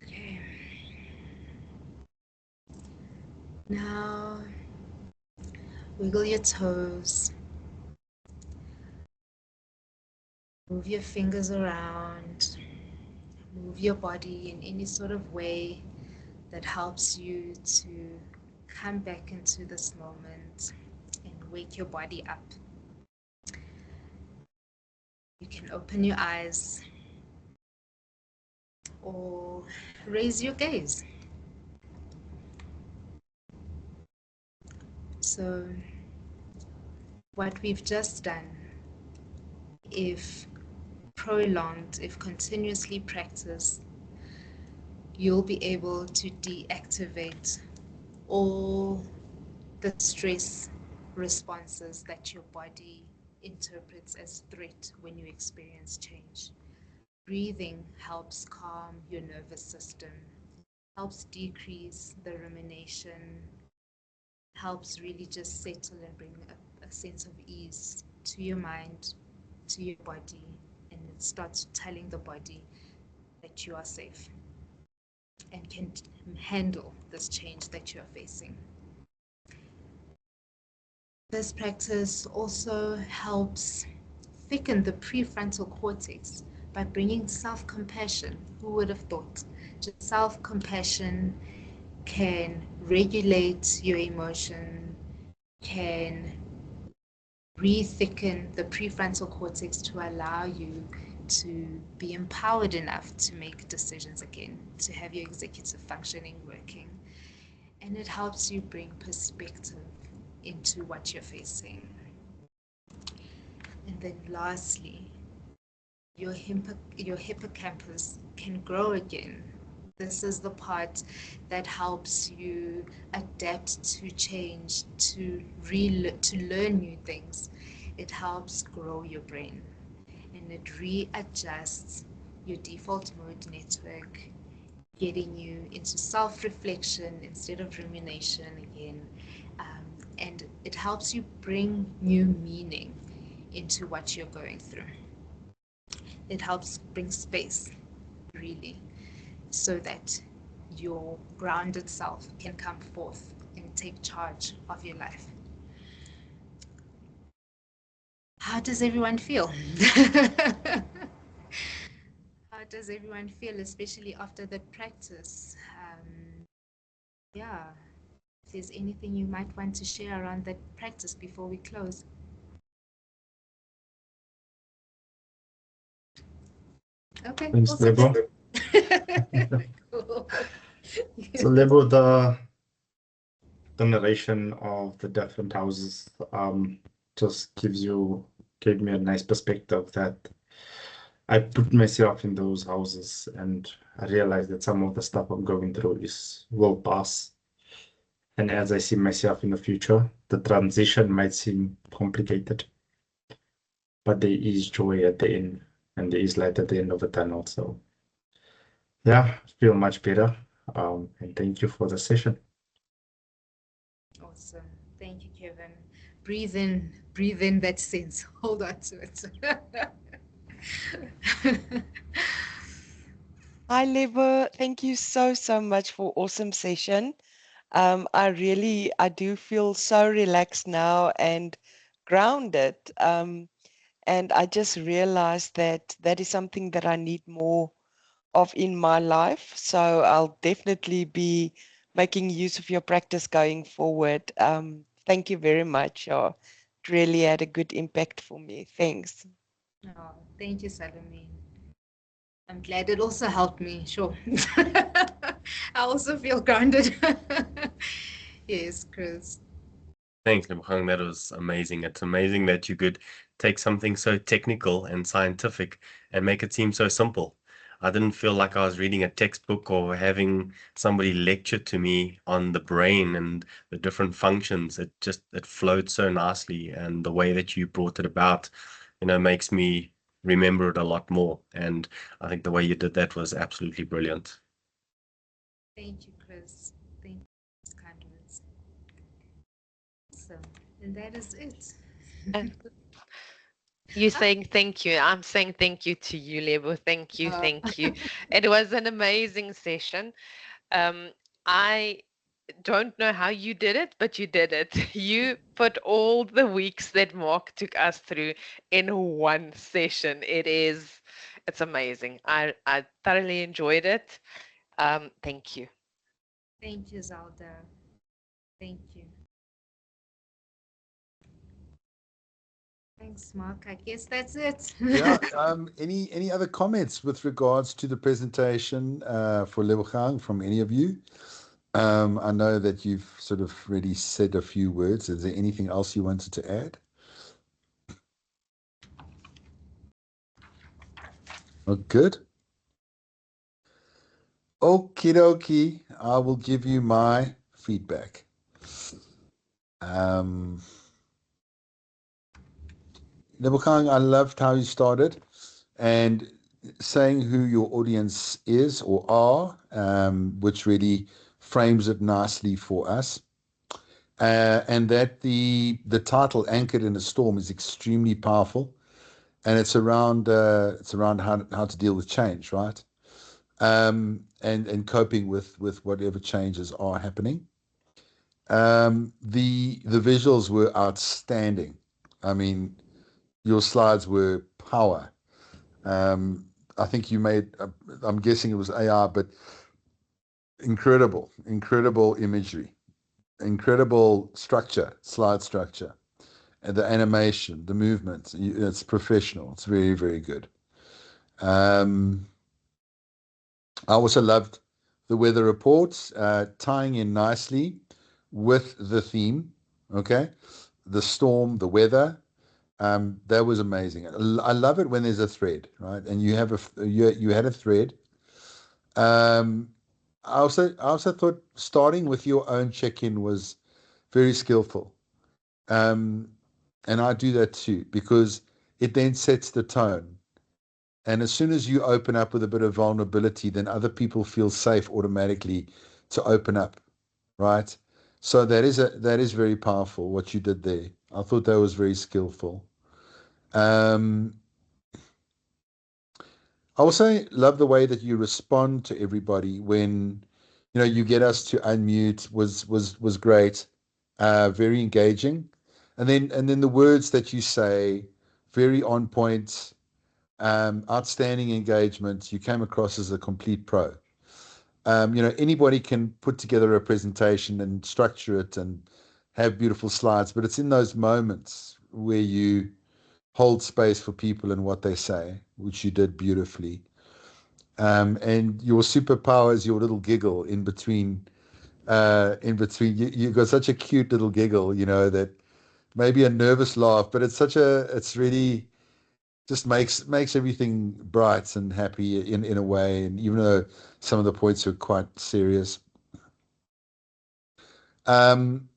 Okay. Now, wiggle your toes. Move your fingers around. Move your body in any sort of way that helps you to come back into this moment and wake your body up. You can open your eyes or raise your gaze. So, what we've just done, if prolonged, if continuously practiced, you'll be able to deactivate all the stress responses that your body interprets as threat when you experience change. Breathing helps calm your nervous system, helps decrease the rumination, helps really just settle and bring a sense of ease to your mind, to your body, and it starts telling the body that you are safe and can handle this change that you are facing. This practice also helps thicken the prefrontal cortex by bringing self-compassion. Who would have thought? Just self-compassion can regulate your emotion, can re-thicken the prefrontal cortex to allow you to be empowered enough to make decisions again, to have your executive functioning working. And it helps you bring perspective into what you're facing. And then lastly, your hippocampus can grow again. This is the part that helps you adapt to change, to learn new things. it helps grow your brain and it readjusts your default mode network, getting you into self reflection instead of rumination again. And it helps you bring new meaning into what you're going through. It helps bring space, really, so that your grounded self can come forth and take charge of your life. How does everyone feel? How does everyone feel, especially after the practice? Yeah, if there's anything you might want to share around that practice before we close. Okay, Thanks, awesome. Lebo. Cool. So Lebo, the narration of the different houses just gave me a nice perspective that I put myself in those houses and I realized that some of the stuff I'm going through will pass. And as I see myself in the future, the transition might seem complicated, but there is joy at the end and there is light at the end of the tunnel. So yeah, I feel much better. And thank you for the session. Awesome. Thank you, Kevin. Breathe in that sense. Hold on to it. Hi, Lebo. Thank you so much for awesome session. I do feel so relaxed now and grounded. And I just realized that that is something that I need more of in my life. So I'll definitely be making use of your practice going forward. Thank you very much. It really had a good impact for me. Thanks. Oh, thank you, Salome. I'm glad it also helped me. Sure. I also feel grounded. Yes, Chris. Thanks, Lebohang. That was amazing. It's amazing that you could take something so technical and scientific and make it seem so simple. I didn't feel like I was reading a textbook or having somebody lecture to me on the brain and the different functions. It flowed so nicely, and the way that you brought it about, makes me remember it a lot more. And I think the way you did that was absolutely brilliant. Thank you, Chris. Thank you for those kind words. Awesome. And that is it. And you saying thank you. I'm saying thank you to you, Lebo. Thank you, thank you. It was an amazing session. I don't know how you did it, but you did it. You put all the weeks that Mark took us through in one session. It's amazing. I thoroughly enjoyed it. Thank you. Thank you, Zelda. Thank you. Thanks, Mark. I guess that's it. Yeah. Any other comments with regards to the presentation for Lebohang from any of you? I know that you've sort of already said a few words. Is there anything else you wanted to add? Oh, good. Okie dokie. I will give you my feedback. Lebohang, I loved how you started and saying who your audience is or are, which really frames it nicely for us. And that the title "Anchored in a Storm" is extremely powerful, and it's around how to deal with change, right? And coping with whatever changes are happening. The visuals were outstanding. I mean, your slides were power. I think you made, I'm guessing it was AR, but incredible imagery, incredible structure, slide structure, and the animation, the movement. It's professional. It's very good. Um, I also loved the weather reports, tying in nicely with the theme. Okay, the storm, the weather. That was amazing. I love it when there's a thread, right? And you have you had a thread. Um, I also thought starting with your own check-in was very skillful. Um, And I do that too, because it then sets the tone. And as soon as you open up with a bit of vulnerability, then other people feel safe automatically to open up, right? So that is very powerful what you did there. I thought that was very skillful. Um, I also love the way that you respond to everybody when, you get us to unmute was great, very engaging, and then the words that you say, very on point, outstanding engagement. You came across as a complete pro. Anybody can put together a presentation and structure it and have beautiful slides, but it's in those moments where you hold space for people and what they say, which you did beautifully. And your superpower is your little giggle in between. You got such a cute little giggle, that maybe a nervous laugh, but it's really just makes everything bright and happy in a way. And even though some of the points are quite serious, um,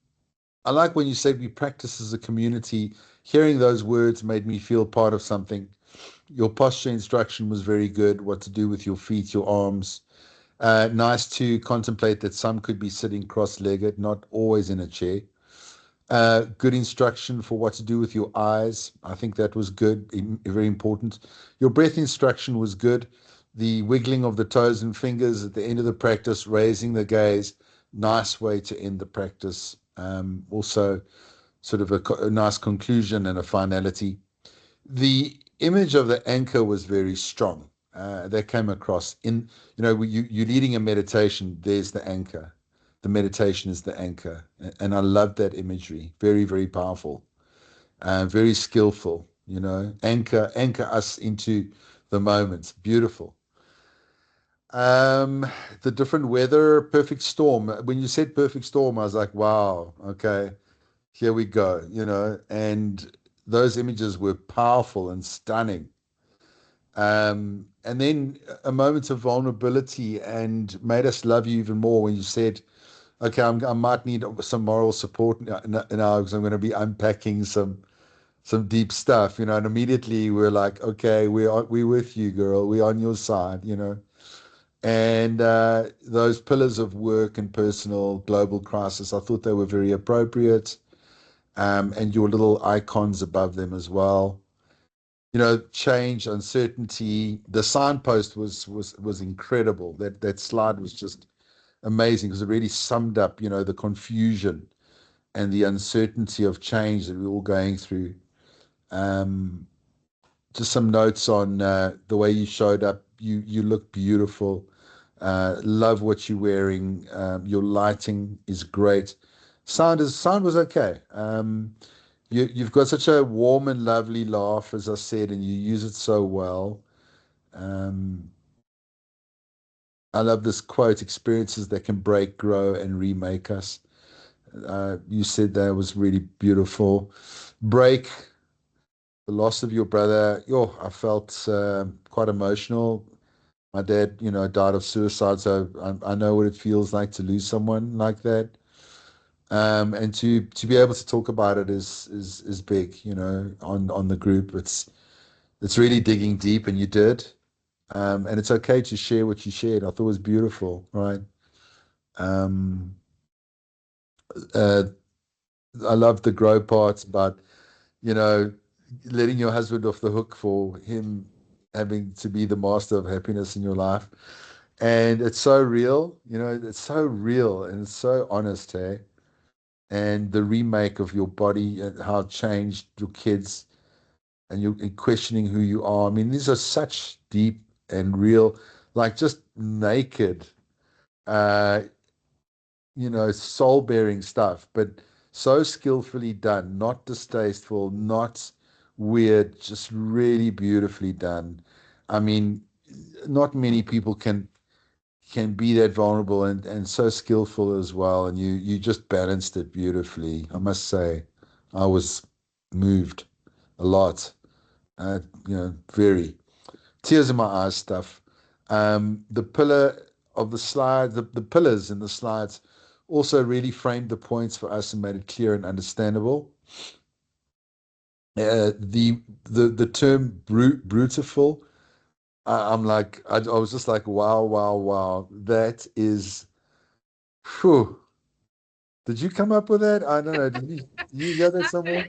I like when you said we practice as a community. Hearing those words made me feel part of something. Your posture instruction was very good. What to do with your feet, your arms. Nice to contemplate that some could be sitting cross-legged, not always in a chair. Good instruction for what to do with your eyes. I think that was good, very important. Your breath instruction was good. The wiggling of the toes and fingers at the end of the practice, raising the gaze, nice way to end the practice. Also, sort of a nice conclusion and a finality. The image of the anchor was very strong. That came across you're leading a meditation. There's the anchor. The meditation is the anchor, and I love that imagery. Very, very powerful, very skillful. Anchor us into the moment. Beautiful. Um, the different weather, perfect storm. When you said perfect storm, I was like, wow, okay, here we go. And those images were powerful and stunning. And then a moment of vulnerability and made us love you even more when you said, okay, I might need some moral support now because I'm going to be unpacking some deep stuff, and immediately we're like, okay, we're with you, girl. We're on your side. And those pillars of work and personal global crisis, I thought they were very appropriate. And your little icons above them as well. Change, uncertainty. The signpost was incredible. That slide was just amazing because it really summed up, the confusion and the uncertainty of change that we're all going through. Um, just some notes on the way you showed up. You look beautiful. Love what you're wearing. Your lighting is great. Sound was okay. You've got such a warm and lovely laugh, as I said, and you use it so well. Um, I love this quote: "Experiences that can break, grow, and remake us." You said that was really beautiful. Break, the loss of your brother. I felt quite emotional. My dad, died of suicide, so I know what it feels like to lose someone like that. And to be able to talk about it is big, on the group. It's really digging deep, and you did. And it's okay to share what you shared. I thought it was beautiful, right? Um, uh, I love the grow parts, but you know, letting your husband off the hook for him having to be the master of happiness in your life. And it's so real, it's so real and it's so honest, hey? And the remake of your body and how it changed your kids and you and questioning who you are. I mean, these are such deep and real, like just naked, uh, soul-bearing stuff, but so skillfully done, not distasteful, not weird, just really beautifully done. I mean, not many people can be that vulnerable and so skillful as well. And you just balanced it beautifully. I must say, I was moved a lot. Very tears in my eyes stuff. The pillar of the slide, the pillars in the slides also really framed the points for us and made it clear and understandable. The term brutiful, I'm like, I was just like, wow, wow, wow. That is, phew. Did you come up with that? I don't know. You hear that somewhere?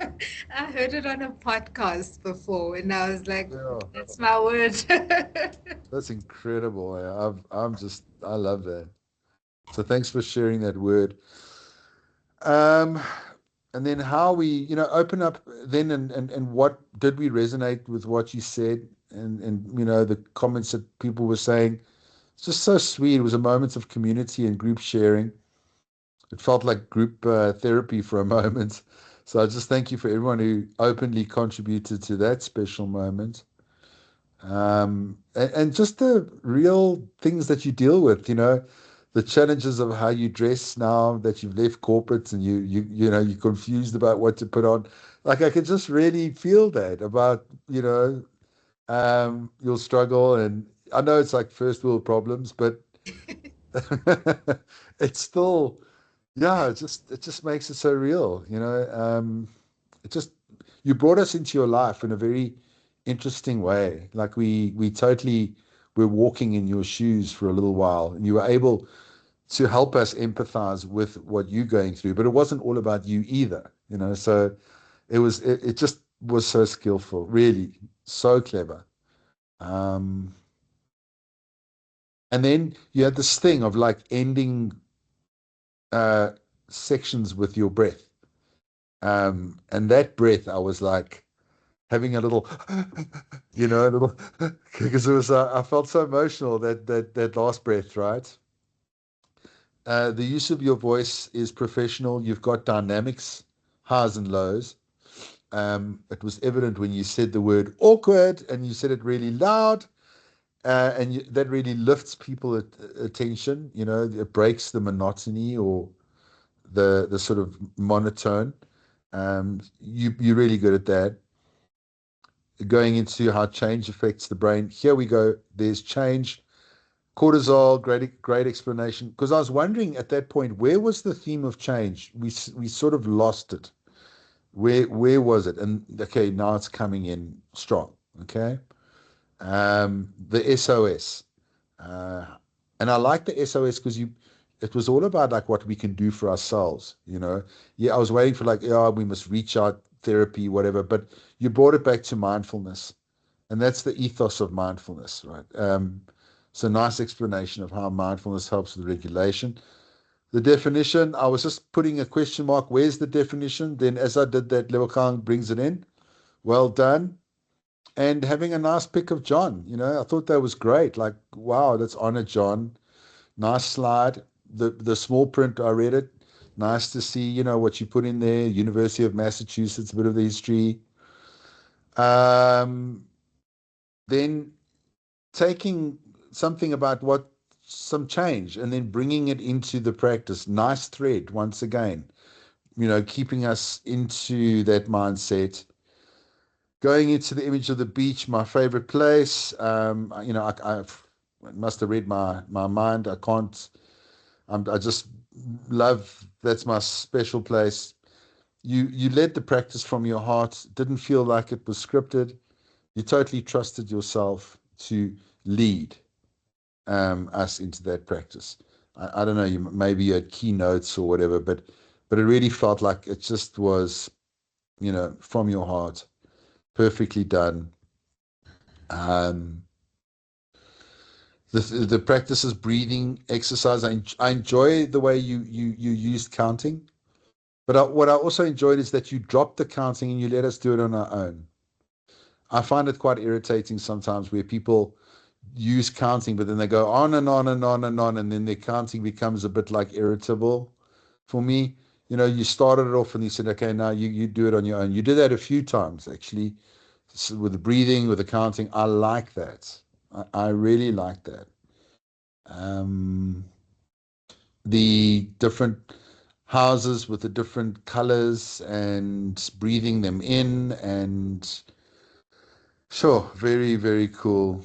I heard it on a podcast before and I was like, Yeah, that's my word. that's incredible. I love that. So thanks for sharing that word. Um, and then how we, open up then and what did we resonate with what you said and the comments that people were saying. It's just so sweet. It was a moment of community and group sharing. It felt like group therapy for a moment. So I just thank you for everyone who openly contributed to that special moment. And just the real things that you deal with, the challenges of how you dress now that you've left corporate and you're confused about what to put on. Like I could just really feel that about, your struggle. And I know it's like first world problems, but it's still, yeah, it just makes it so real, it just you brought us into your life in a very interesting way. Like we totally were walking in your shoes for a little while, and you were able to help us empathize with what you're going through. But it wasn't all about you either, So it just was so skillful, really, so clever. Um, and then you had this thing of like ending uh, sections with your breath. And that breath, I was like having a little, a little, because it was, I felt so emotional that last breath, right? The use of your voice is professional. You've got dynamics, highs and lows. It was evident when you said the word awkward and you said it really loud, that really lifts people attention. It breaks the monotony or the sort of monotone. You're really good at that. Going into how change affects the brain. Here we go. There's change. Cortisol, great explanation. Because I was wondering at that point, where was the theme of change? We sort of lost it. Where was it? And okay, now it's coming in strong. Okay. The SOS. Uh, and I like the SOS because it was all about like what we can do for ourselves. Yeah, I was waiting for like, yeah, we must reach out, therapy, whatever, but you brought it back to mindfulness. And that's the ethos of mindfulness, right? It's a nice explanation of how mindfulness helps with regulation. The definition, I was just putting a question mark. Where's the definition? Then as I did that, Lebohang brings it in. Well done. And having a nice pick of John, I thought that was great. Like, wow, let's honor John. Nice slide. The small print, I read it. Nice to see, what you put in there. University of Massachusetts, a bit of the history. Um, then taking something about what some change and then bringing it into the practice. Nice thread once again, keeping us into that mindset. Going into the image of the beach, my favorite place. I must have read my mind. I can't. I just love. That's my special place. You led the practice from your heart. Didn't feel like it was scripted. You totally trusted yourself to lead us into that practice. I don't know. Maybe you had keynotes or whatever, but it really felt like it just was, from your heart, perfectly done. Um, the practices, breathing exercise. I enjoy the way you used counting, but what I also enjoyed is that you dropped the counting and you let us do it on our own. I find it quite irritating sometimes where people use counting, but then they go on and on and on and on, and then their counting becomes a bit like irritable. For me, you started it off and you said, okay, now you do it on your own. You did that a few times actually, with the breathing, with the counting. I like that. I really like that. Um, the different houses with the different colors and breathing them in and sure, very, very cool.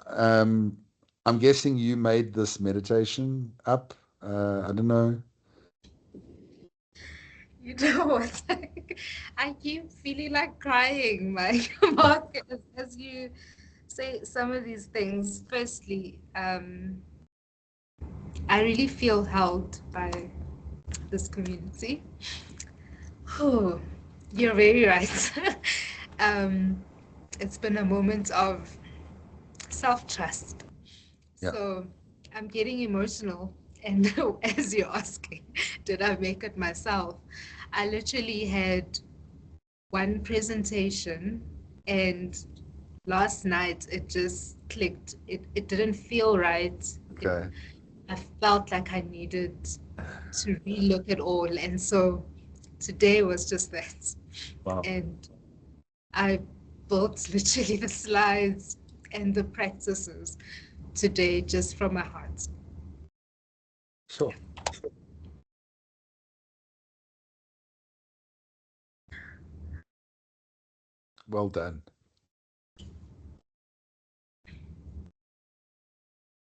Um, I'm guessing you made this meditation up. I don't know. You know what? I keep feeling like crying, Mike, Mark, as you say some of these things. Firstly, I really feel held by this community. Oh, you're very right. um, it's been a moment of self-trust. Yeah. So I'm getting emotional. And as you're asking, did I make it myself? I literally had one presentation, and last night it just clicked. It didn't feel right. Okay. I felt like I needed to relook it all. And so today was just that. Wow. And I built literally the slides and the practices today just from my heart. Sure. Well done.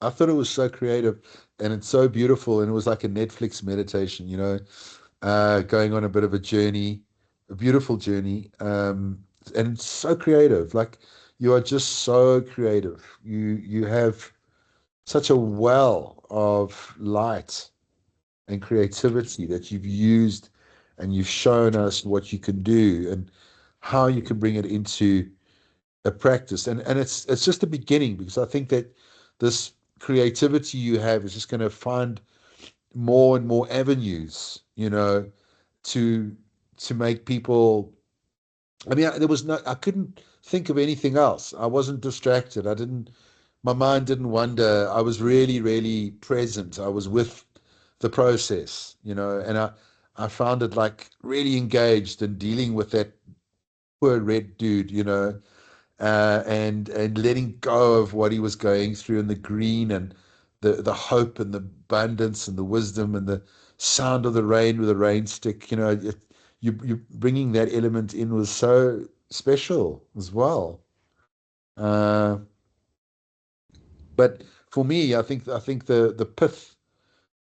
I thought it was so creative and it's so beautiful. And it was like a Netflix meditation, going on a bit of a journey, a beautiful journey. And it's so creative. Like you are just so creative. You have such a well of light and creativity that you've used and you've shown us what you can do and how you can bring it into a practice. And it's just the beginning because I think that this creativity you have is just going to find more and more avenues, to make people. I mean, I couldn't think of anything else. I wasn't distracted. My mind didn't wander. I was really, really present. I was with the process, and I found it like really engaged in dealing with that poor red dude, and letting go of what he was going through and the green and the hope and the abundance and the wisdom and the sound of the rain with a rain stick. You bringing that element in was so special as well. Uh, but for me, I think the pith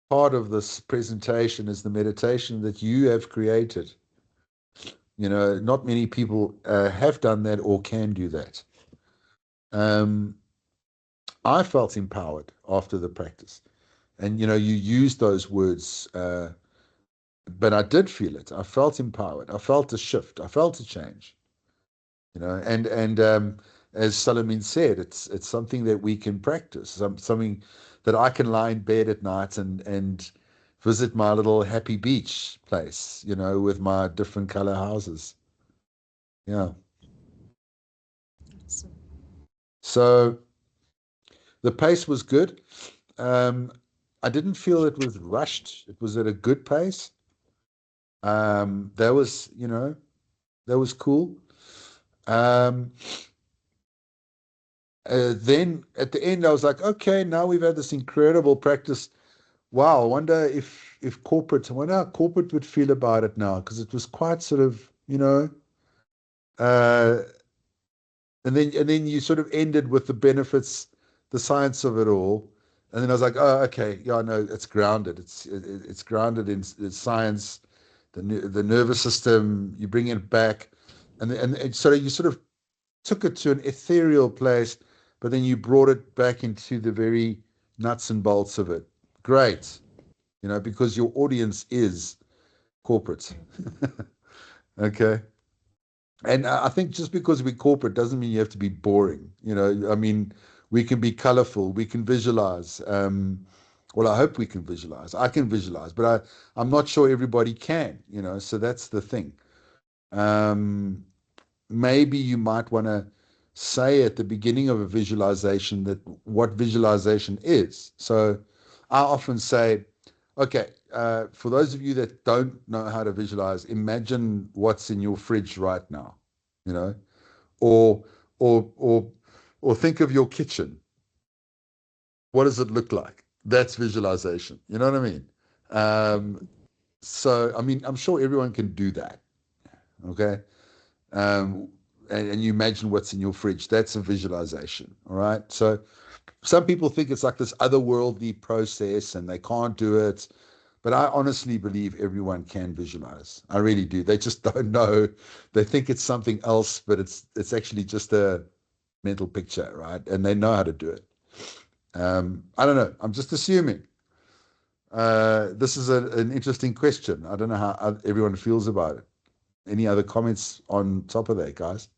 part of this presentation is the meditation that you have created. Not many people have done that or can do that. Um, I felt empowered after the practice. And you use those words, but I did feel it. I felt empowered. I felt a shift. I felt a change. And as Salamine said, it's something that we can practice. Something that I can lie in bed at night and visit my little happy beach place, with my different color houses. Yeah. So, So the pace was good. Um, I didn't feel it was rushed. It was at a good pace. That was, that was cool. Um, then at the end, I was like, okay, now we've had this incredible practice. Wow, I wonder how corporate would feel about it now, because it was quite sort of, uh, and then you sort of ended with the benefits, the science of it all. And then I was like, oh, okay, yeah, no, it's grounded. It's grounded in science, the nervous system. You bring it back, and so you sort of took it to an ethereal place, but then you brought it back into the very nuts and bolts of it. Great, because your audience is corporate. Okay. And I think just because we're corporate doesn't mean you have to be boring. I mean, we can be colorful, we can visualize. Well, I hope we can visualize. I can visualize, but I'm not sure everybody can, so that's the thing. Um, Maybe you might want to say at the beginning of a visualization that what visualization is. So I often say, okay, for those of you that don't know how to visualize, imagine what's in your fridge right now, you know, or or or or think of your kitchen. What does it look like? That's visualization. You know what I mean? So I mean, I'm sure everyone can do that. Okay. Um, and you imagine what's in your fridge. That's a visualization. All right. So some people think it's like this otherworldly process and they can't do it. But I honestly believe everyone can visualize. I really do. They just don't know. They think it's something else, but it's actually just a mental picture, right? And they know how to do it. I don't know. I'm just assuming. This is an interesting question. I don't know how everyone feels about it. Any other comments on top of that, guys?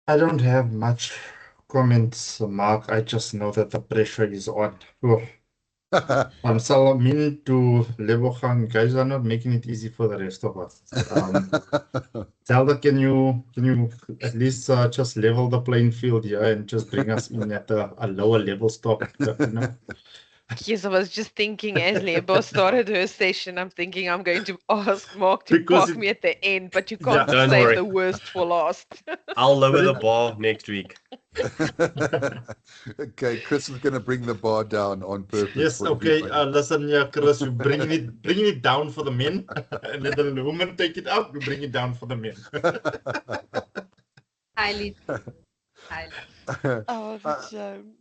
I don't have much comments, Mark. I just know that the pressure is on. Oh, Salamin to Lebohang, guys are not making it easy for the rest of us. Zelda, can you at least just level the playing field here and just bring us in at a lower level stop, you know? Yes, I was just thinking as Lebo started her session, I'm thinking I'm going to ask Mark to Because park me at the end, but you Yeah. can't Don't save worry. the worst for last. I'll lower But the it- bar next week. Okay, Chris is going to bring the bar down on purpose Yes, for okay. everybody. Listen, yeah, Chris, you're bringing it down for the men, and then the women take it up. We bring it down for the men. Highly, highly. Oh, that's shame.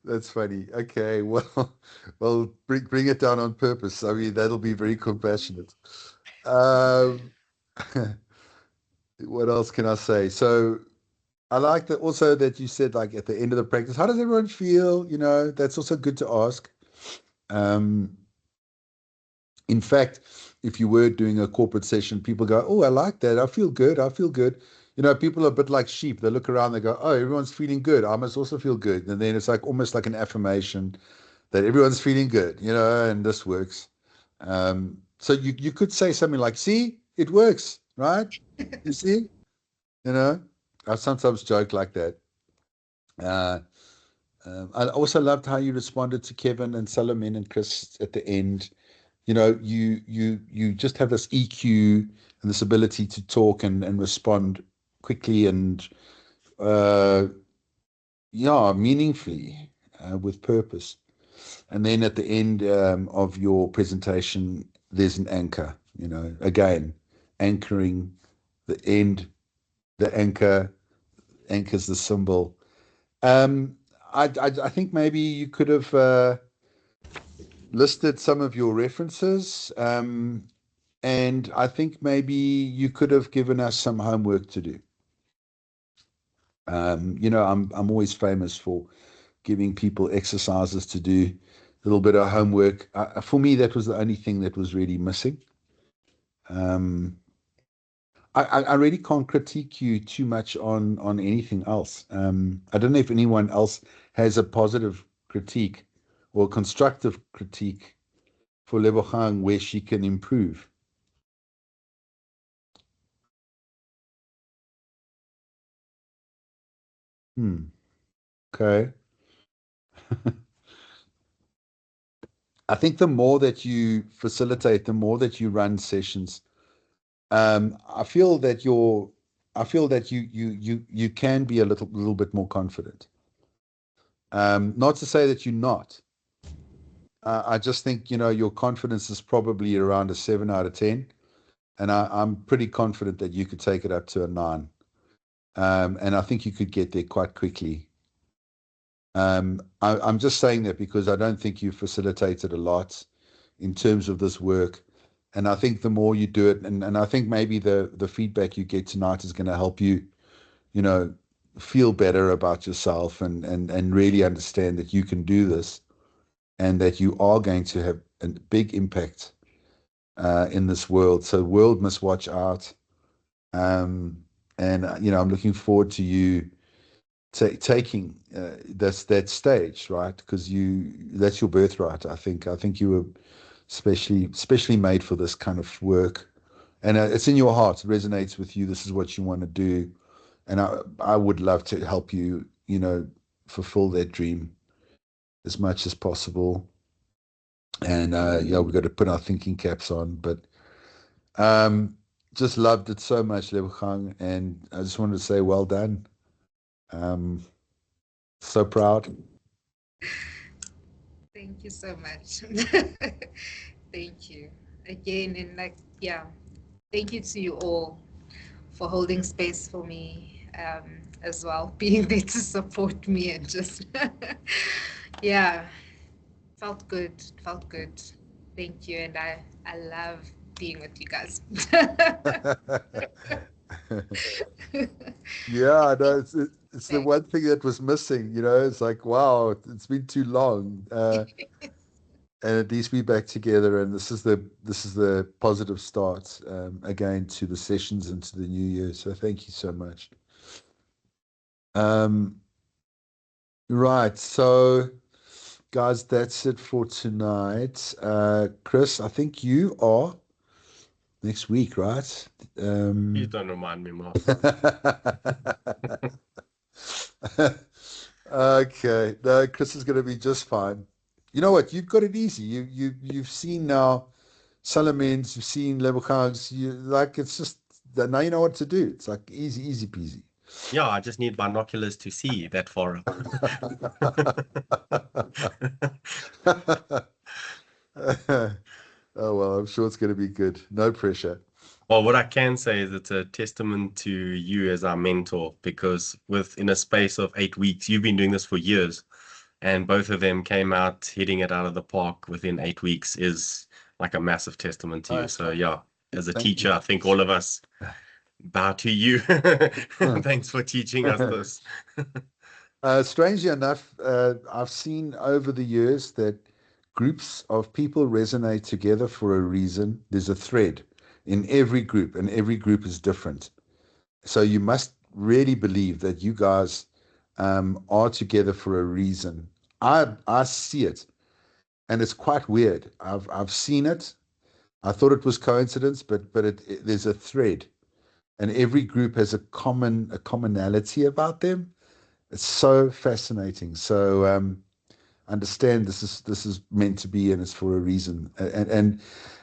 That's funny. Okay, well, bring it down on purpose. I mean, that'll be very compassionate. Um, what else can I say? So I like that also that you said like at the end of the practice, how does everyone feel? You know, that's also good to ask. Um, in fact, if you were doing a corporate session, people go, "Oh, I like that. I feel good. I feel good." You know, people are a bit like sheep. They look around, they go, "Oh, everyone's feeling good. I must also feel good." And then it's like almost like an affirmation that everyone's feeling good, you know, and this works. So you could say something like, "See, it works, right? You see?" You know, I sometimes joke like that. Uh, I also loved how you responded to Kevin and Solomon and Chris at the end. You know, you just have this EQ and this ability to talk and respond quickly and yeah, meaningfully with purpose. And then at the end of your presentation, there's an anchor. You know, again, anchoring the end, the anchor anchors the symbol. I think maybe you could have listed some of your references. And I think maybe you could have given us some homework to do. You know, I'm always famous for giving people exercises to do, a little bit of homework. For me, that was the only thing that was really missing. Um, I really can't critique you too much on anything else. I don't know if anyone else has a positive critique or constructive critique for Lebohang where she can improve. Okay. I think the more that you facilitate, the more that you run sessions, I feel that you can be a little bit more confident. Not to say that you're not. I just think, you know, your confidence is probably around a 7 out of 10, and I'm pretty confident that you could take it up to a 9. And I think you could get there quite quickly. I'm just saying that because I don't think you facilitated a lot in terms of this work. And I think the more you do it, and I think maybe the feedback you get tonight is going to help you, you know, feel better about yourself and really understand that you can do this and that you are going to have a big impact in this world. So the world must watch out. And you know, I'm looking forward to you taking that stage, right? Because that's your birthright. I think you were specially made for this kind of work, and it's in your heart. It resonates with you. This is what you want to do, and I would love to help you, you know, fulfill that dream as much as possible. And yeah, we've got to put our thinking caps on, but um, just loved it so much, Lebohang, and I just wanted to say well done. Um, so proud. Thank you so much. Thank you again, and like, yeah, thank you to you all for holding space for me. as well, being there to support me and just, yeah, felt good. Felt good. Thank you. And I love being with you guys. Yeah, no, it's the Thanks. one thing that was missing, you know. It's like, wow, it's been too long. And at least we're back together, and this is the positive start again to the sessions and to the new year. So thank you so much. Right, so guys, that's it for tonight. Chris, I think you are next week, right? Please don't remind me more. Okay, no, Chris is going to be just fine. You know what? You've got it easy. You've seen now Salamins, you've seen Lebohangs. You like it's just that now you know what to do. It's like easy peasy. Yeah, I just need binoculars to see that far up. Oh well, I'm sure it's going to be good. No pressure. Well, what I can say is it's a testament to you as our mentor, because within a space of 8 weeks, you've been doing this for years, and both of them came out hitting it out of the park within 8 weeks is like a massive testament to you. So yeah, as a Thank teacher, you. I think all of us bow to you. Thanks for teaching us this. Strangely enough, I've seen over the years that groups of people resonate together for a reason. There's a thread in every group, and every group is different. So you must really believe that you guys are together for a reason. I see it, and it's quite weird. I've seen it. I thought it was coincidence, but there's a thread, and every group has a commonality about them. It's so fascinating. So understand this is meant to be, and it's for a reason. And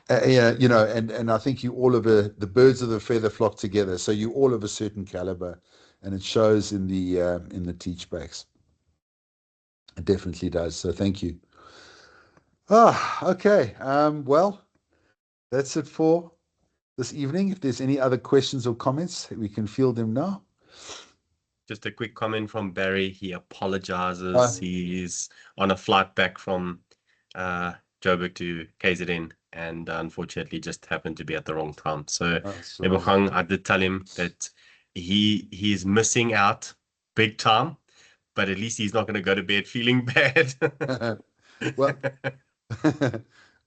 yeah, you know, and I think you all of the birds of the feather flock together. So you all of a certain caliber, and it shows in the teach backs. It definitely does. So thank you. Ah, okay. Well, that's it for this evening. If there's any other questions or comments, we can field them now. Just a quick comment from Barry. He apologizes. He's on a flight back from Joburg to KZN, and unfortunately just happened to be at the wrong time. So Lebohang, I did tell him that he's missing out big time, but at least he's not going to go to bed feeling bad. Well,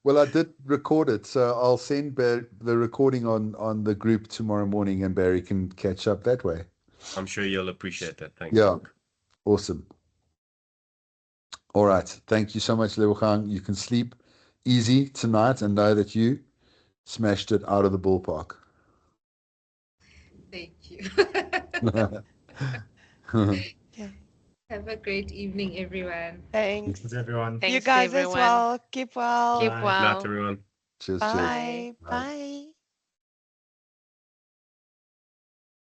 well, I did record it, so I'll send the recording on the group tomorrow morning, and Barry can catch up that way. I'm sure you'll appreciate that. Thanks. Yeah, awesome. All right, thank you so much, Lebohang. You can sleep easy tonight and know that you smashed it out of the ballpark. Thank you. Okay. Have a great evening, everyone. Thanks. Thanks, everyone. Thanks You to guys as everyone. well. Keep well. Keep Bye. Good night, well. everyone. Cheers, cheers. Bye. Bye. Bye.